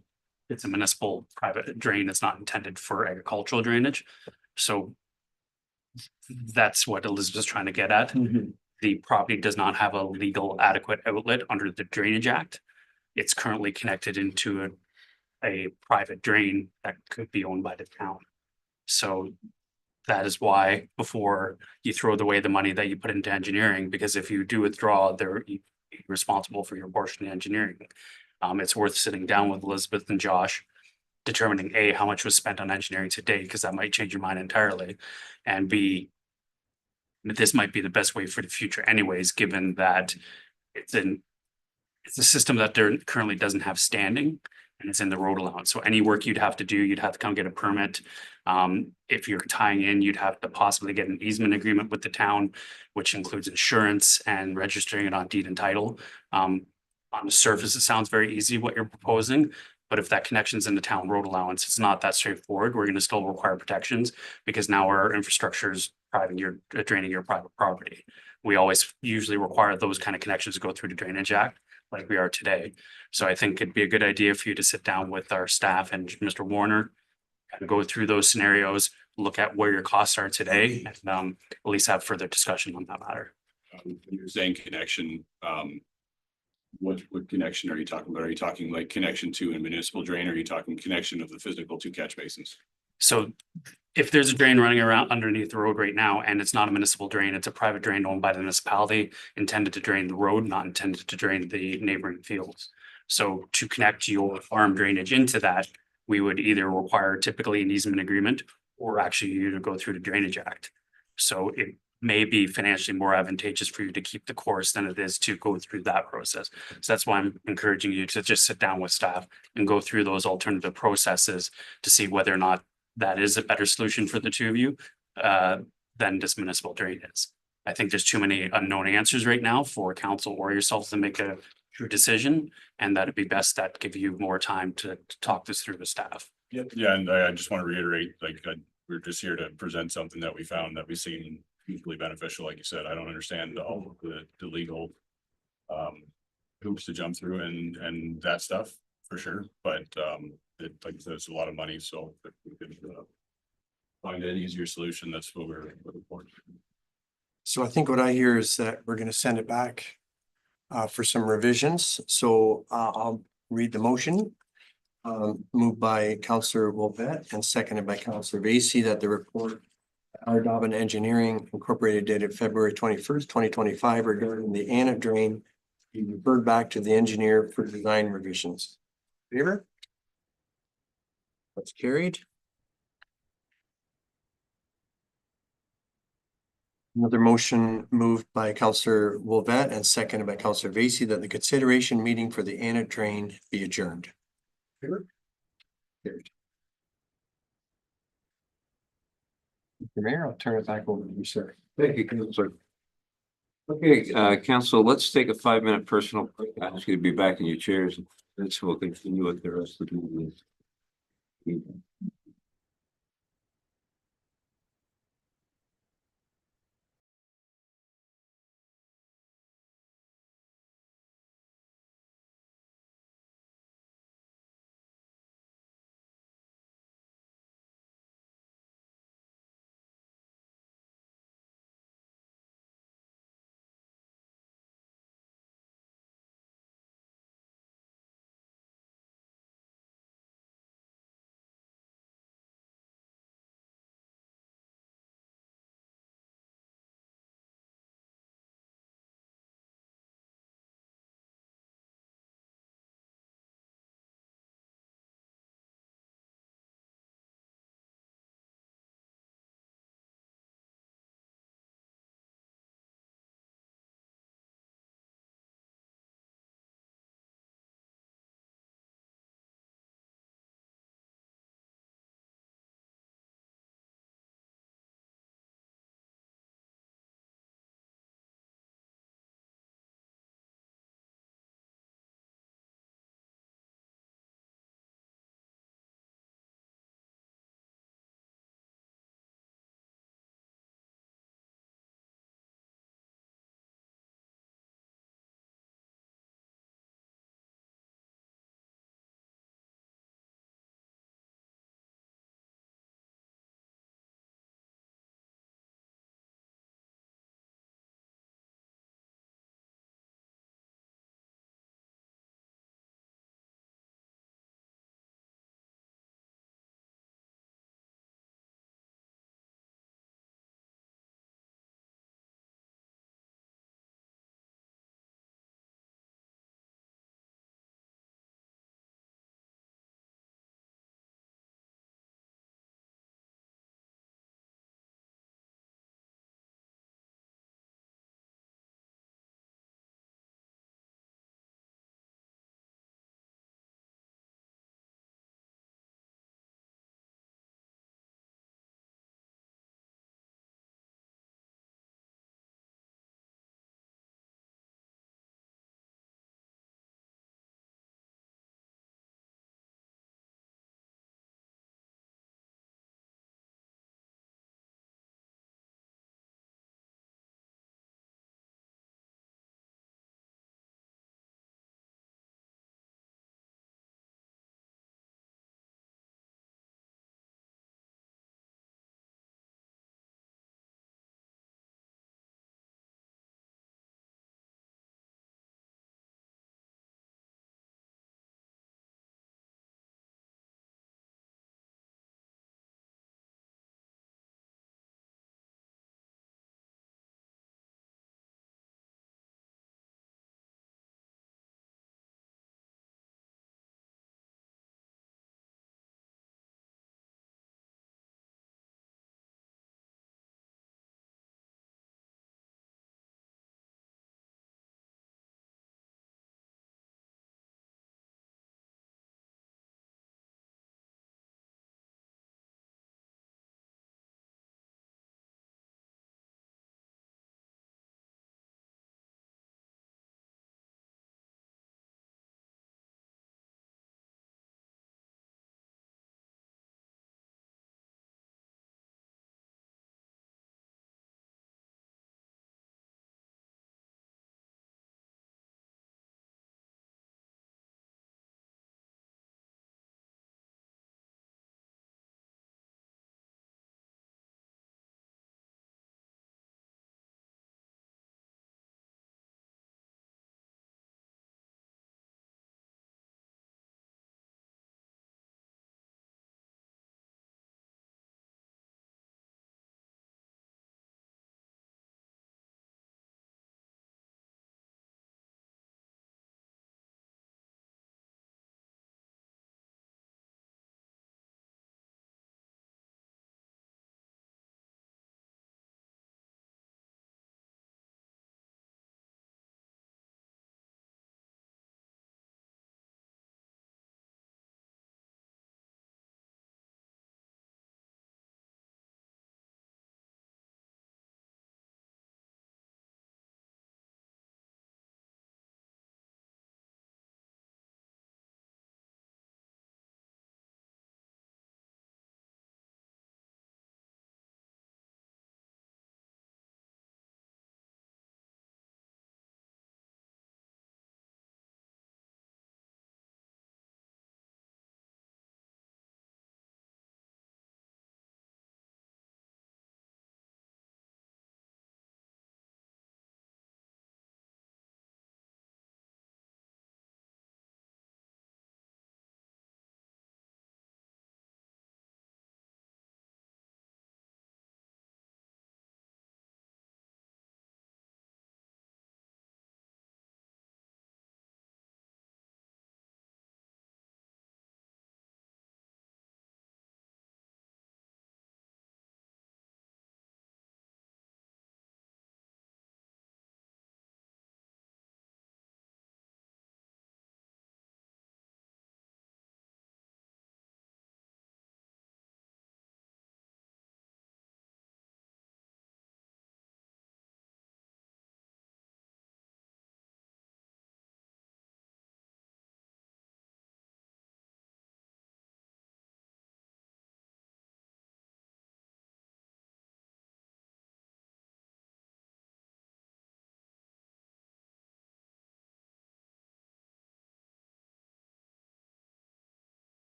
private drain. It's not intended for agricultural drainage. So that's what Elizabeth's trying to get at. The property does not have a legal adequate outlet under the Drainage Act. It's currently connected into a private drain that could be owned by the town. So that is why before you throw away the money that you put into engineering, because if you do withdraw, they're responsible for your portion of engineering. It's worth sitting down with Elizabeth and Josh, determining A, how much was spent on engineering today, because that might change your mind entirely. And B, this might be the best way for the future anyways, given that it's a system that there currently doesn't have standing and it's in the road allowance. So any work you'd have to do, you'd have to come get a permit. If you're tying in, you'd have to possibly get an easement agreement with the town, which includes insurance and registering it on deed and title. On the surface, it sounds very easy what you're proposing, but if that connection's in the town road allowance, it's not that straightforward. We're going to still require protections because now our infrastructure is draining your private property. We always usually require those kind of connections to go through the Drainage Act like we are today. So I think it'd be a good idea for you to sit down with our staff and Mr. Warner and go through those scenarios, look at where your costs are today, and at least have further discussion on that matter. You're saying connection, what connection are you talking about? Are you talking like connection to a municipal drain? Or are you talking connection of the physical two catch basins? So if there's a drain running around underneath the road right now and it's not a municipal drain, it's a private drain owned by the municipality intended to drain the road, not intended to drain the neighboring fields. So to connect your farm drainage into that, we would either require typically an easement agreement or actually you to go through the Drainage Act. So it may be financially more advantageous for you to keep the course than it is to go through that process. So that's why I'm encouraging you to just sit down with staff and go through those alternative processes to see whether or not that is a better solution for the two of you than this municipal drain is. I think there's too many unknown answers right now for council or yourself to make a true decision, and that it'd be best that give you more time to talk this through with staff. Yeah, and I just want to reiterate, like, we're just here to present something that we found that we've seen hugely beneficial. Like you said, I don't understand all of the legal hoops to jump through and that stuff for sure, but like I said, it's a lot of money, so if we could find an easier solution, that's what we're looking for. So I think what I hear is that we're gonna send it back for some revisions. So I'll read the motion. Moved by Councillor Wolfett and seconded by Councillor Vacy that the report Dobbin Engineering Incorporated dated February 21st, 2025 regarding the Anna drain be referred back to the engineer for design revisions. Favor? That's carried. Another motion moved by Councillor Wolfett and seconded by Councillor Vacy that the consideration meeting for the Anna drain be adjourned. Favor? Carried. Mr. Mayor, I'll turn it back over to you, sir. Thank you, Councilor. Okay, council, let's take a 5-minute personal break. I ask you to be back in your chairs. And so we'll continue with the rest of the meeting.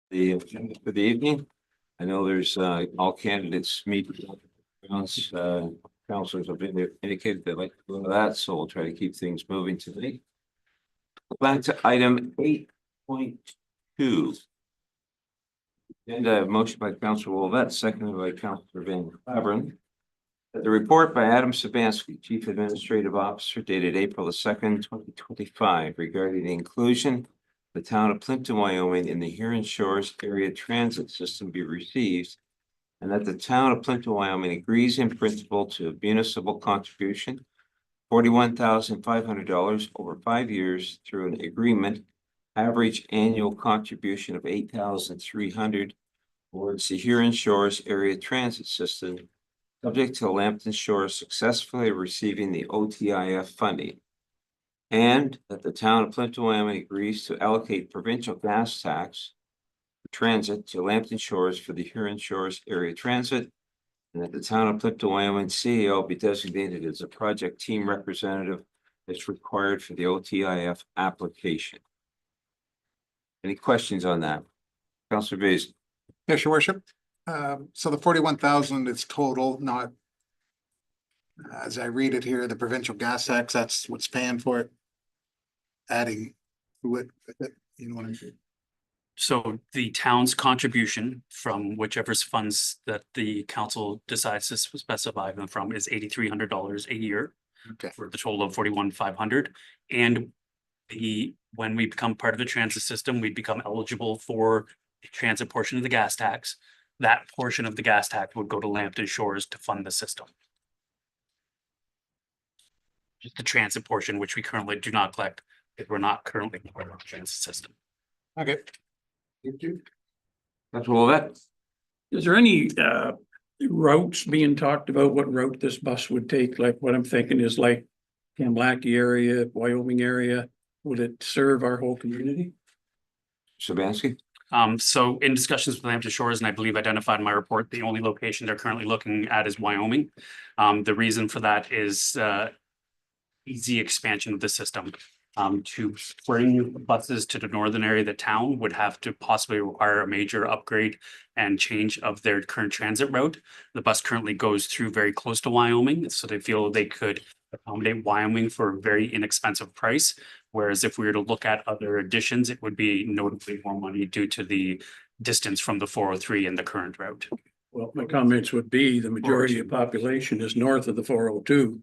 the agenda for the evening. I know there's all candidates meet. Councilors have indicated they'd like to go to that, so we'll try to keep things moving tonight. Back to item 8.2. And a motion by Councilor Wolvette, seconded by Councilor Van Claveren. The report by Adam Sabansky, Chief Administrative Officer, dated April the 2nd, 2025, regarding the inclusion of the town of Plympton-Wyoming in the Huron Shores Area Transit System be received, and that the town of Plympton-Wyoming agrees in principle to a municipal contribution $41,500 over 5 years through an agreement, average annual contribution of $8,300 towards the Huron Shores Area Transit System, subject to Lambton Shores successfully receiving the OTIF funding. And that the town of Plympton-Wyoming agrees to allocate provincial gas tax for transit to Lambton Shores for the Huron Shores Area Transit, and that the town of Plympton-Wyoming CEO be designated as a project team representative as required for the OTIF application. Any questions on that? Councilor Bays? Yes, your worship. So the 41,000 is total, not. As I read it here, the provincial gas tax, that's what's paying for it. Adding to it, you know what I'm saying? So the town's contribution from whichever funds that the council decides to specify them from is $8,300 a year. Okay. For the total of 41,500. And when we become part of the transit system, we become eligible for the transit portion of the gas tax. That portion of the gas tax would go to Lambton Shores to fund the system. Just the transit portion, which we currently do not collect, if we're not currently part of the transit system. Okay. Thank you. That's all that. Is there any routes being talked about, what route this bus would take? Like what I'm thinking is like Kamlaki area, Wyoming area, would it serve our whole community? Sabansky? So in discussions with Lambton Shores, and I believe identified in my report, the only location they're currently looking at is Wyoming. The reason for that is easy expansion of the system. To bring buses to the northern area of the town would have to possibly require a major upgrade and change of their current transit route. The bus currently goes through very close to Wyoming, so they feel they could accommodate Wyoming for a very inexpensive price. Whereas if we were to look at other additions, it would be notably more money due to the distance from the 403 and the current route. Well, my comments would be the majority of population is north of the 402.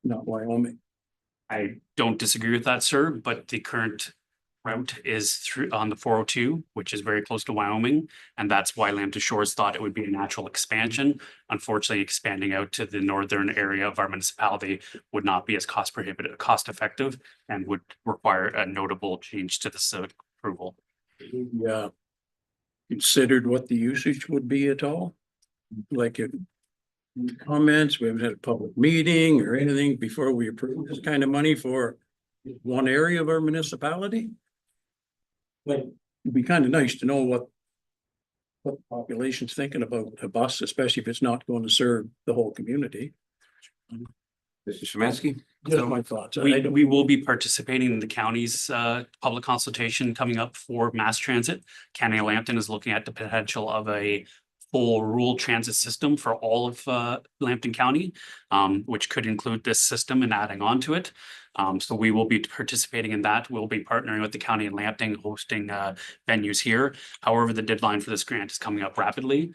Not Wyoming. I don't disagree with that, sir, but the current route is through on the 402, which is very close to Wyoming. And that's why Lambton Shores thought it would be a natural expansion. Unfortunately, expanding out to the northern area of our municipality would not be as cost effective and would require a notable change to this approval. Yeah. Considered what the usage would be at all? Like if comments, we haven't had a public meeting or anything before we approve this kind of money for one area of our municipality. But it'd be kind of nice to know what the population's thinking about a bus, especially if it's not going to serve the whole community. Mr. Szymanski? Just my thoughts. We will be participating in the county's public consultation coming up for mass transit. County of Lambton is looking at the potential of a full rural transit system for all of Lambton County, which could include this system and adding on to it. So we will be participating in that. We'll be partnering with the county of Lambton, hosting venues here. However, the deadline for this grant is coming up rapidly.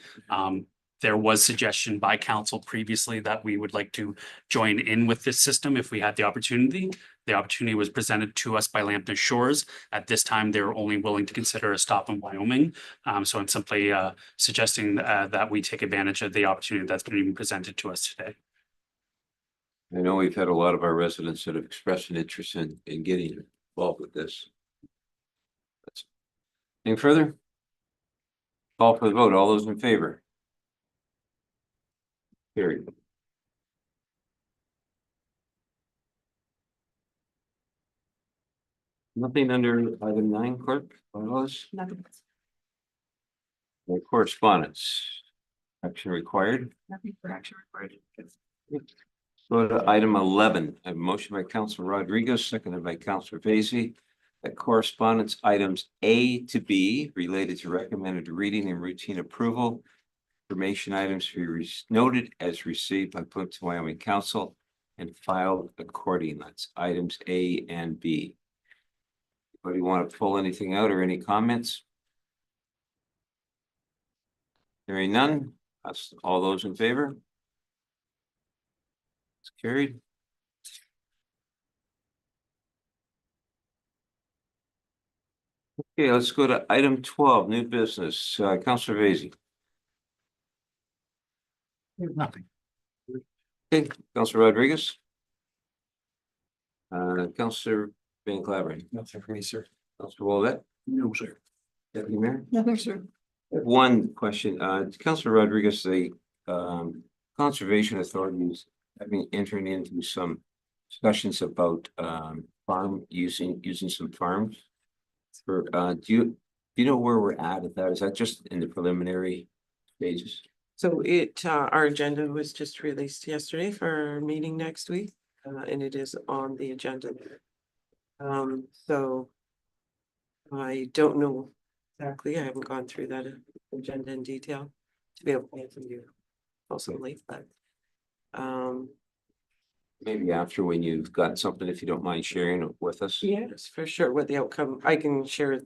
There was suggestion by council previously that we would like to join in with this system if we had the opportunity. The opportunity was presented to us by Lambton Shores. At this time, they were only willing to consider a stop in Wyoming. So I'm simply suggesting that we take advantage of the opportunity that's been presented to us today. I know we've had a lot of our residents that have expressed an interest in getting involved with this. Anything further? Call for the vote. All those in favor? Carried. Nothing under item 9, clerk, bylaws? Nothing. No correspondence. Action required. Nothing for action required. Go to item 11. I have a motion by Councilor Rodriguez, seconded by Councilor Vacy, that correspondence items A to B related to recommended reading and routine approval. Information items to be noted as received by Plympton-Wyoming Council and filed accordingly. That's items A and B. Anybody want to pull anything out or any comments? Hearing none, that's all those in favor. It's carried. Okay, let's go to item 12, new business. Councilor Vacy. Nothing. Okay, Councilor Rodriguez. Councilor Van Clavering. Nothing for me, sir. Councilor Waldeck. No, sir. Deputy Mayor. Nothing, sir. One question, Councilor Rodriguez, the conservation authorities have been entering into some discussions about farm using some farms. For do you know where we're at that? Is that just in the preliminary stages? So our agenda was just released yesterday for our meeting next week, and it is on the agenda. So I don't know exactly, I haven't gone through that agenda in detail to be able to answer you possibly, but Maybe after when you've got something, if you don't mind sharing it with us. yes, for sure, what the outcome, I can share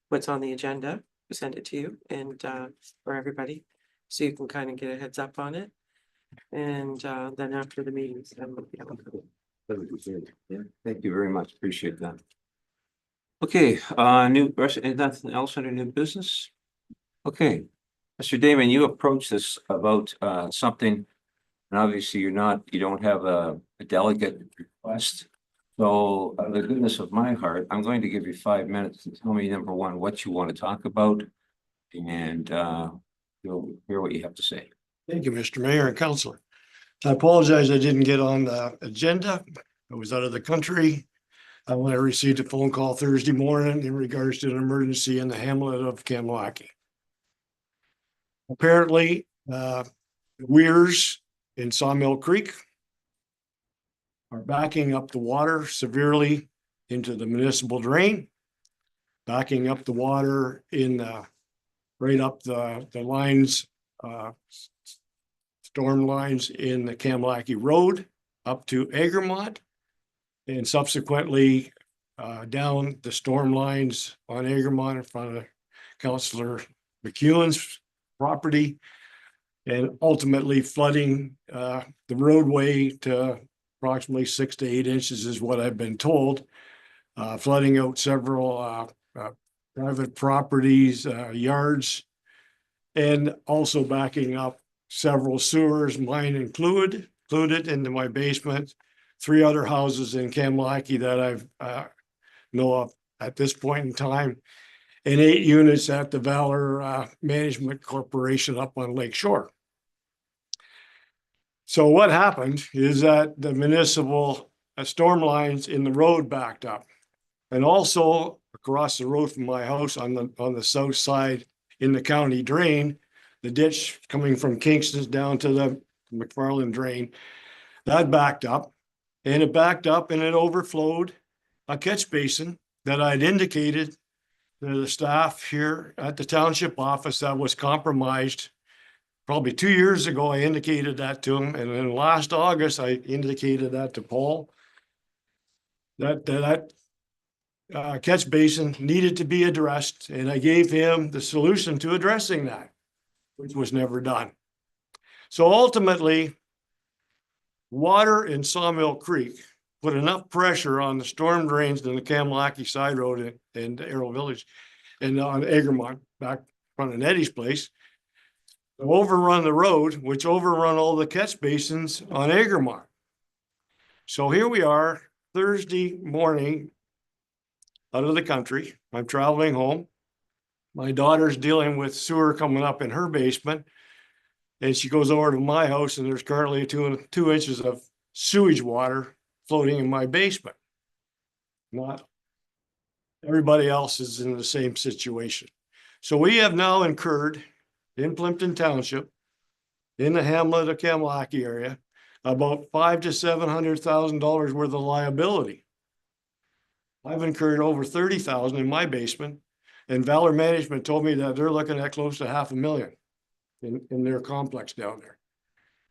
what's on the agenda, send it to you and for everybody. So you can kind of get a heads up on it. And then after the meetings, then we'll be able to. That would be good. Yeah, thank you very much. Appreciate that. Okay, nothing else under new business? Okay, Mr. Damon, you approached this about something. And obviously you don't have a delegate request. So out of the goodness of my heart, I'm going to give you 5 minutes to tell me, number one, what you want to talk about. And you'll hear what you have to say. Thank you, Mr. Mayor and Councilor. I apologize I didn't get on the agenda. I was out of the country. When I received a phone call Thursday morning in regards to an emergency in the hamlet of Kamlaki. Apparently, weirs in Sawmill Creek are backing up the water severely into the municipal drain, backing up the water in right up the lines, storm lines in the Kamlaki Road up to Egremont, and subsequently down the storm lines on Egremont in front of Councillor McEwen's property, and ultimately flooding the roadway to approximately 6 to 8 inches is what I've been told. Flooding out several private properties, yards, and also backing up several sewers, mine included into my basement. 3 other houses in Kamlaki that I've know of at this point in time, and 8 units at the Valor Management Corporation up on Lake Shore. So what happened is that the municipal storm lines in the road backed up, and also across the road from my house on the south side in the county drain, the ditch coming from Kingston down to the McFarland drain, that backed up, and it backed up and it overflowed a catch basin that I'd indicated to the staff here at the township office that was compromised. Probably 2 years ago, I indicated that to him, and then last August, I indicated that to Paul. That catch basin needed to be addressed, and I gave him the solution to addressing that, which was never done. So ultimately, water in Sawmill Creek put enough pressure on the storm drains in the Kamlaki side road and Arrow Village and on Egremont back in front of Nettie's place, to overrun the road, which overrun all the catch basins on Egremont. So here we are, Thursday morning, out of the country. I'm traveling home. My daughter's dealing with sewer coming up in her basement. And she goes over to my house and there's currently 2 inches of sewage water floating in my basement. Not everybody else is in the same situation. So we have now incurred in Plympton Township, in the hamlet of Kamlaki area, about $500,000 to $700,000 worth of liability. I've incurred over 30,000 in my basement. And Valor Management told me that they're looking at close to $500,000 in their complex down there.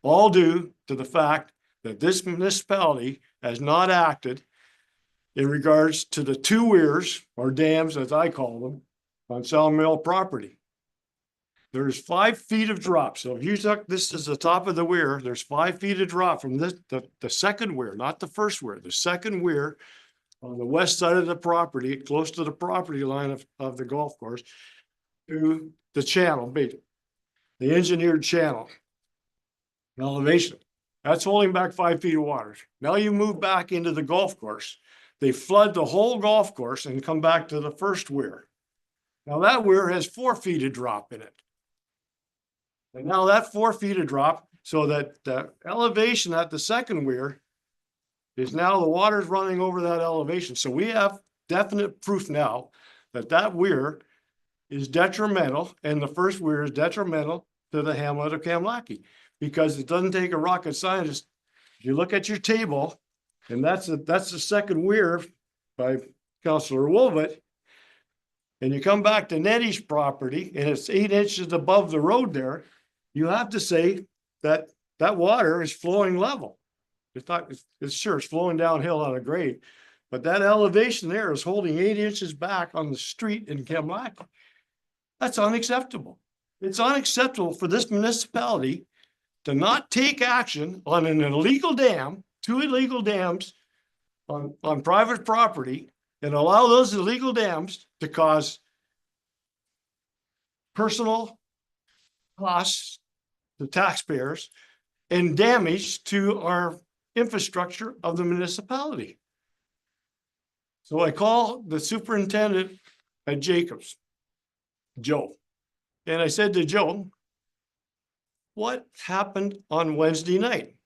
All due to the fact that this municipality has not acted in regards to the two weirs or dams, as I call them, on Sawmill property. There's 5 feet of drop. So if you took this as the top of the weir, there's 5 feet of drop from this, the second weir, not the first weir, the second weir on the west side of the property, close to the property line of the golf course, to the channel, the engineered channel elevation. That's holding back 5 feet of water. Now you move back into the golf course. They flood the whole golf course and come back to the first weir. Now that weir has 4 feet of drop in it. And now that 4 feet of drop, so that the elevation at the second weir is now the water's running over that elevation. So we have definite proof now that that weir is detrimental, and the first weir is detrimental to the hamlet of Kamlaki, because it doesn't take a rocket scientist. If you look at your table, and that's the second weir by Councillor Wolvett, and you come back to Nettie's property and it's 8 inches above the road there, you have to say that that water is flowing level. It's sure it's flowing downhill on a grade, but that elevation there is holding 8 inches back on the street in Kamlaki. That's unacceptable. It's unacceptable for this municipality to not take action on an illegal dam, 2 illegal dams on private property, and allow those illegal dams to cause personal costs to taxpayers and damage to our infrastructure of the municipality. So I call the superintendent at Jacobs, Joe, and I said to Joe, what happened on Wednesday night?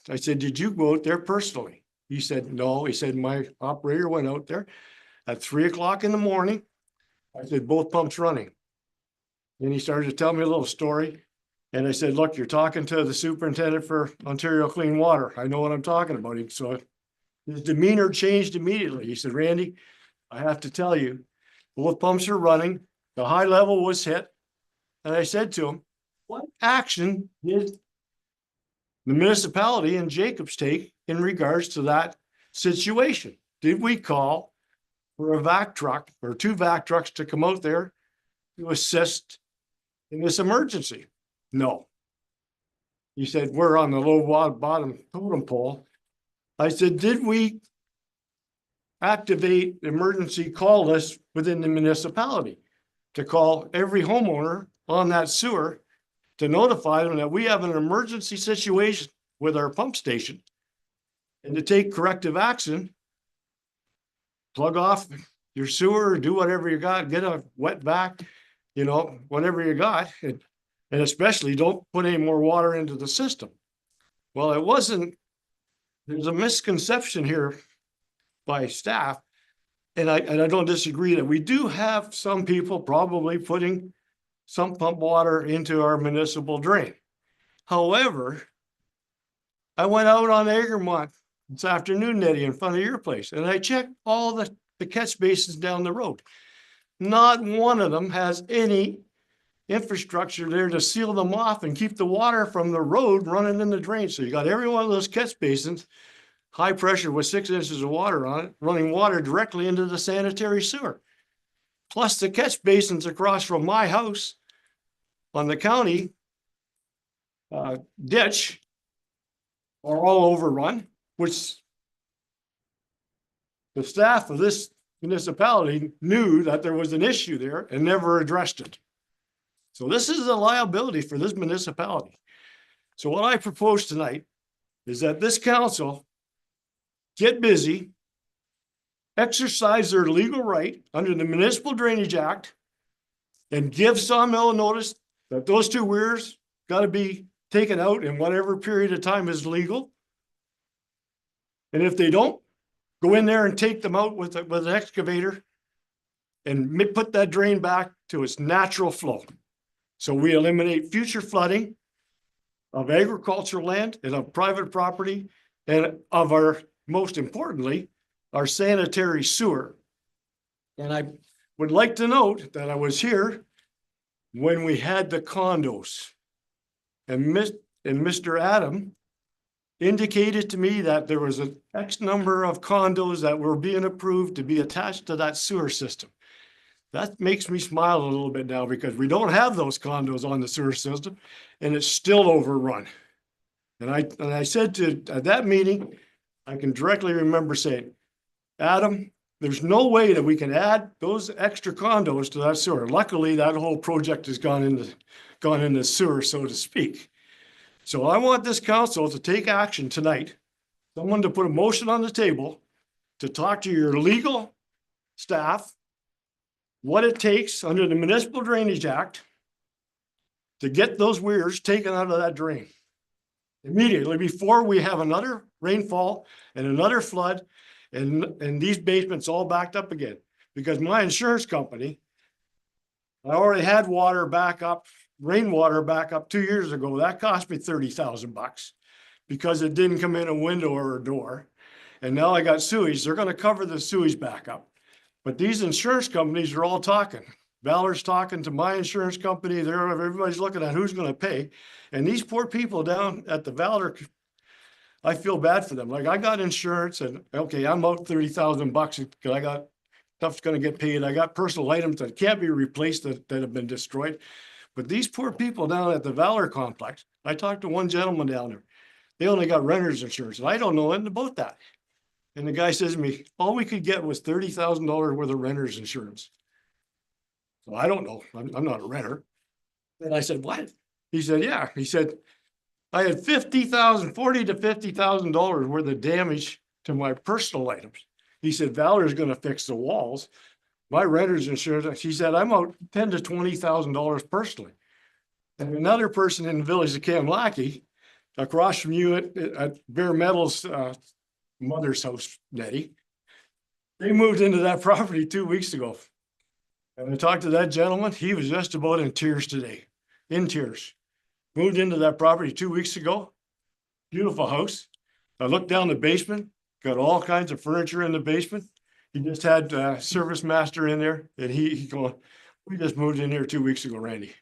I said, did you go out there personally? He said, no. He said, my operator went out there at 3 o'clock in the morning. I said, both pumps running. And he started to tell me a little story. And I said, look, you're talking to the superintendent for Ontario Clean Water. I know what I'm talking about. So his demeanor changed immediately. He said, Randy, I have to tell you, both pumps are running. The high level was hit. And I said to him, what action did the municipality and Jacobs take in regards to that situation? Did we call for a vac truck or 2 vac trucks to come out there to assist in this emergency? No. He said, we're on the low bottom totem pole. I said, did we activate emergency call list within the municipality to call every homeowner on that sewer to notify them that we have an emergency situation with our pump station and to take corrective action, plug off your sewer, do whatever you got, get a wet vac, you know, whatever you got, and especially don't put any more water into the system. Well, it wasn't, there's a misconception here by staff, and I don't disagree that we do have some people probably putting some pump water into our municipal drain. However, I went out on Egremont this afternoon, Nettie, in front of your place, and I checked all the catch basins down the road. Not one of them has any infrastructure there to seal them off and keep the water from the road running in the drain. So you got every one of those catch basins, high pressure with 6 inches of water on it, running water directly into the sanitary sewer. Plus the catch basins across from my house on the county ditch are all overrun, which the staff of this municipality knew that there was an issue there and never addressed it. So this is a liability for this municipality. So what I propose tonight is that this council get busy, exercise their legal right under the Municipal Drainage Act, and give Sawmill a notice that those 2 weirs got to be taken out in whatever period of time is legal. And if they don't, go in there and take them out with an excavator and put that drain back to its natural flow. So we eliminate future flooding of agricultural land and of private property and of our, most importantly, our sanitary sewer. And I would like to note that I was here when we had the condos. And Mr. Adam indicated to me that there was an X number of condos that were being approved to be attached to that sewer system. That makes me smile a little bit now because we don't have those condos on the sewer system and it's still overrun. And I said at that meeting, I can directly remember saying, Adam, there's no way that we can add those extra condos to that sewer. Luckily, that whole project has gone into sewer, so to speak. So I want this council to take action tonight. Someone to put a motion on the table to talk to your legal staff, what it takes under the Municipal Drainage Act to get those weirs taken out of that drain immediately before we have another rainfall and another flood and these basements all backed up again. Because my insurance company, I already had water back up, rainwater back up 2 years ago. That cost me $30,000 because it didn't come in a window or a door. And now I got sewage. They're going to cover the sewage back up. But these insurance companies are all talking. Valor's talking to my insurance company. Everybody's looking at who's going to pay. And these poor people down at the Valor, I feel bad for them. Like I got insurance and okay, I'm out $30,000 because I got stuff's going to get paid. I got personal items that can't be replaced that have been destroyed. But these poor people down at the Valor complex, I talked to one gentleman down there. They only got renter's insurance. And I don't know anything about that. And the guy says to me, all we could get was $30,000 worth of renter's insurance. So I don't know. I'm not a renter. And I said, what? He said, yeah. He said, I had $40,000 to $50,000 worth of damage to my personal items. He said, Valor's going to fix the walls. My renter's insurance, he said, I'm out $10,000 to $20,000 personally. And another person in the village of Kamlaki, across from you at Bare Metal's mother's house, Nettie, they moved into that property 2 weeks ago. And I talked to that gentleman. He was just about in tears today, in tears. Moved into that property 2 weeks ago. Beautiful house. I looked down the basement, got all kinds of furniture in the basement. He just had service master in there and he going, we just moved in here 2 weeks ago, Randy.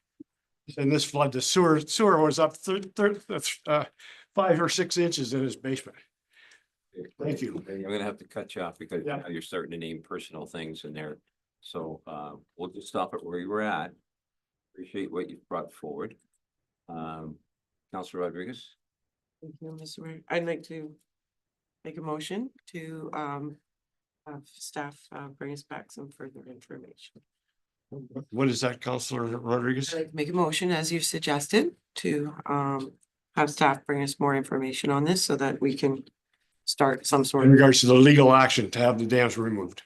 And this flood, the sewer was up 5 or 6 inches in his basement. Thank you. I'm gonna have to cut you off because Yeah. now you're starting to name personal things in there. So we'll just stop it where you were at. Appreciate what you've brought forward. Councilor Rodriguez. Thank you, Mr. Mayor. I'd like to make a motion to have staff bring us back some further information. What is that, Councilor Rodriguez? I'd like to make a motion, as you've suggested, to have staff bring us more information on this so that we can start some sort In of regards to the legal action to have the dams removed.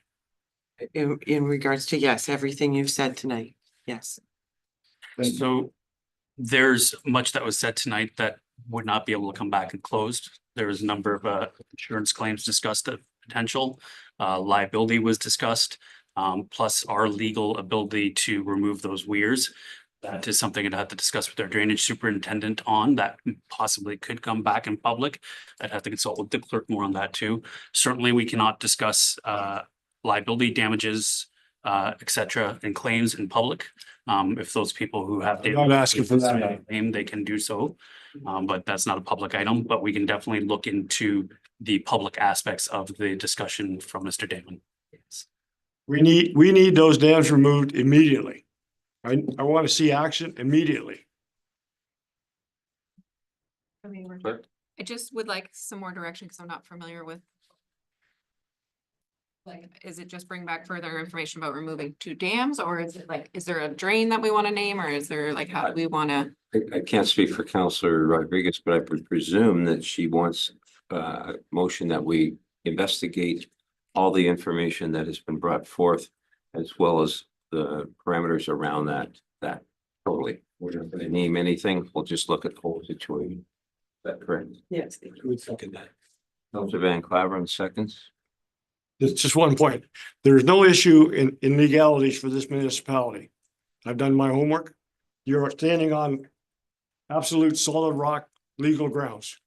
in regards to, yes, everything you've said tonight. Yes. So there's much that was said tonight that would not be able to come back and closed. There was a number of insurance claims discussed at potential. Liability was discussed, plus our legal ability to remove those weirs. That is something I'd have to discuss with our drainage superintendent on that possibly could come back in public. I'd have to consult with the clerk more on that too. Certainly, we cannot discuss liability damages, et cetera, and claims in public. If those people who have. I'm not asking for that. They can do so, but that's not a public item, but we can definitely look into the public aspects of the discussion from Mr. Damon. Yes. We need those dams removed immediately. I want to see action immediately. I just would like some more direction because I'm not familiar with. Like, is it just bring back further information about removing 2 dams, or is it like, is there a drain that we want to name, or is there like, how do we want to? I can't speak for Councilor Rodriguez, but I would presume that she wants a motion that we investigate all the information that has been brought forth, as well as the parameters around that totally. We're not going to name anything. We'll just look at the whole situation. Is that correct? Yes. Councilor Van Claveren, seconds. It's just one point. There's no issue in legalities for this municipality. I've done my homework. You're standing on absolute solid rock legal grounds.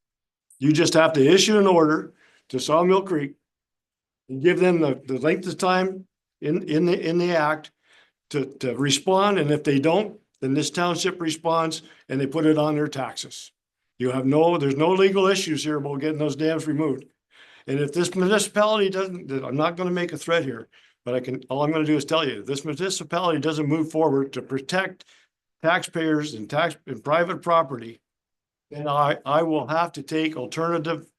You just have to issue an order to Sawmill Creek And give them the length of time in the act to respond, and if they don't, then this township responds and they put it on their taxes. There's no legal issues here about getting those dams removed. And if this municipality doesn't, I'm not gonna make a threat here, but all I'm gonna do is tell you, if this municipality doesn't move forward to protect taxpayers and private property, then I will have to take alternative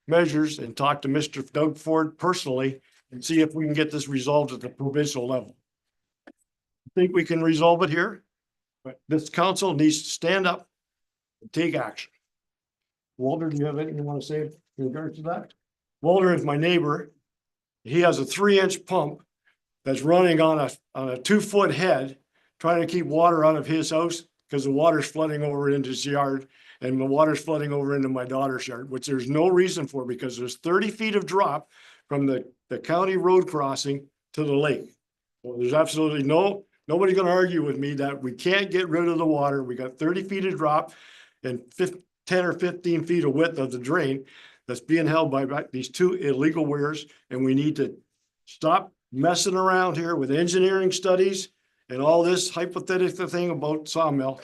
measures and talk to Mr. Doug Ford personally and see if we can get this resolved at the provincial level. I think we can resolve it here, but this council needs to stand up and take action. Walter, do you have anything you want to say in regards to that? Walter is my neighbor. He has a 3-inch pump that's running on a 2-foot head, trying to keep water out of his house because the water's flooding over into his yard and the water's flooding over into my daughter's yard, which there's no reason for because there's 30 feet of drop from the county road crossing to the lake. Well, there's absolutely nobody's gonna argue with me that we can't get rid of the water. We got 30 feet of drop and 10 or 15 feet of width of the drain that's being held by these 2 illegal weirs, and we need to stop messing around here with engineering studies and all this hypothetical thing about sawmill.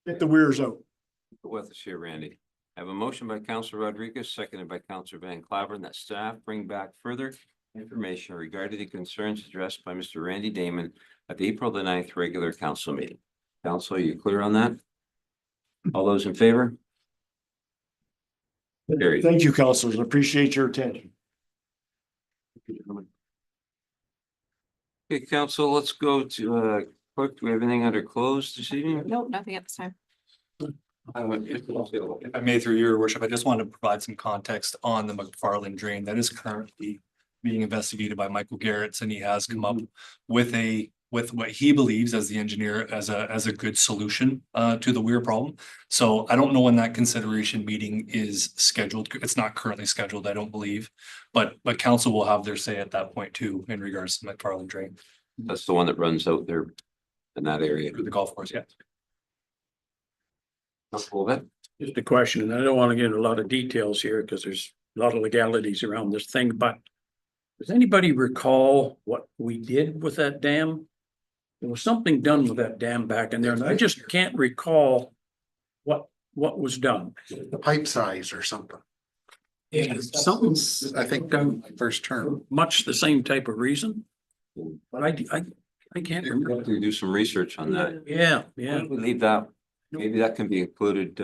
Get the weirs out. With us here, Randy. I have a motion by Councilor Rodriguez, seconded by Councilor Van Claveren, that staff bring back further information regarding the concerns addressed by Mr. Randy Damon at the April the 9th regular council meeting. Council, are you clear on that? All those in favor? Carried. Thank you, councilors. Appreciate your attention. Okay, council, let's go to clerk. Do we have anything under closed this evening? No, nothing at this time. If I may, through your worship, I just wanted to provide some context on the McFarland drain that is currently being investigated by Michael Garrett's, and he has come up with what he believes as the engineer as a good solution to the weir problem. So I don't know when that consideration meeting is scheduled. It's not currently scheduled, I don't believe, but council will have their say at that point too in regards to McFarland drain. That's the one that runs out there in that area. The golf course, yeah. Just a question, and I don't want to get into a lot of details here because there's a lot of legalities around this thing, but does anybody recall what we did with that dam? There was something done with that dam back in there, and I just can't recall what was done. The pipe size or something. Yeah, something, I think my first term. much the same type of reason. But I can't We remember. have to do some research on that. Yeah. We leave that, maybe that can be included,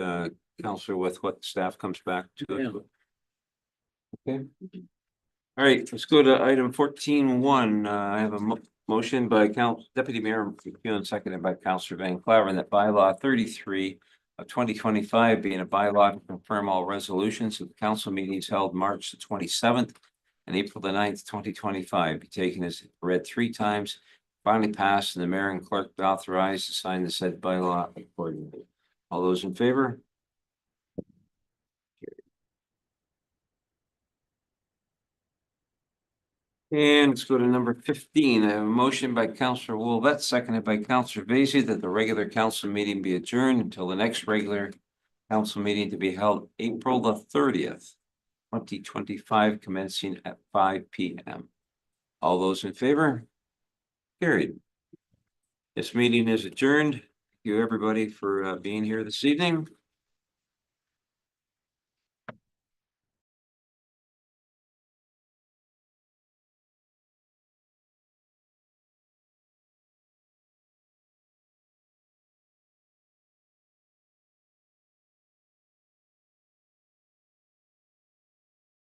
Counselor, with what staff comes back to. Okay. All right, let's go to item 14.1. I have a motion by Deputy Mayor McEwen, seconded by Counselor Van Claveren, that bylaw 33 of 2025 being a bylaw to confirm all resolutions of the council meetings held March the 27th and April the 9th, 2025 be taken as read 3 times, finally passed, and the mayor and clerk be authorized to sign the said bylaw accordingly. All those in favor? And let's go to number 15. I have a motion by Councilor Wolvett, seconded by Councilor Vacy, that the regular council meeting be adjourned until the next regular council meeting to be held April the 30th, 2025, commencing at 5 p.m. All those in favor? Carried. This meeting is adjourned. Thank you, everybody, for being here this evening.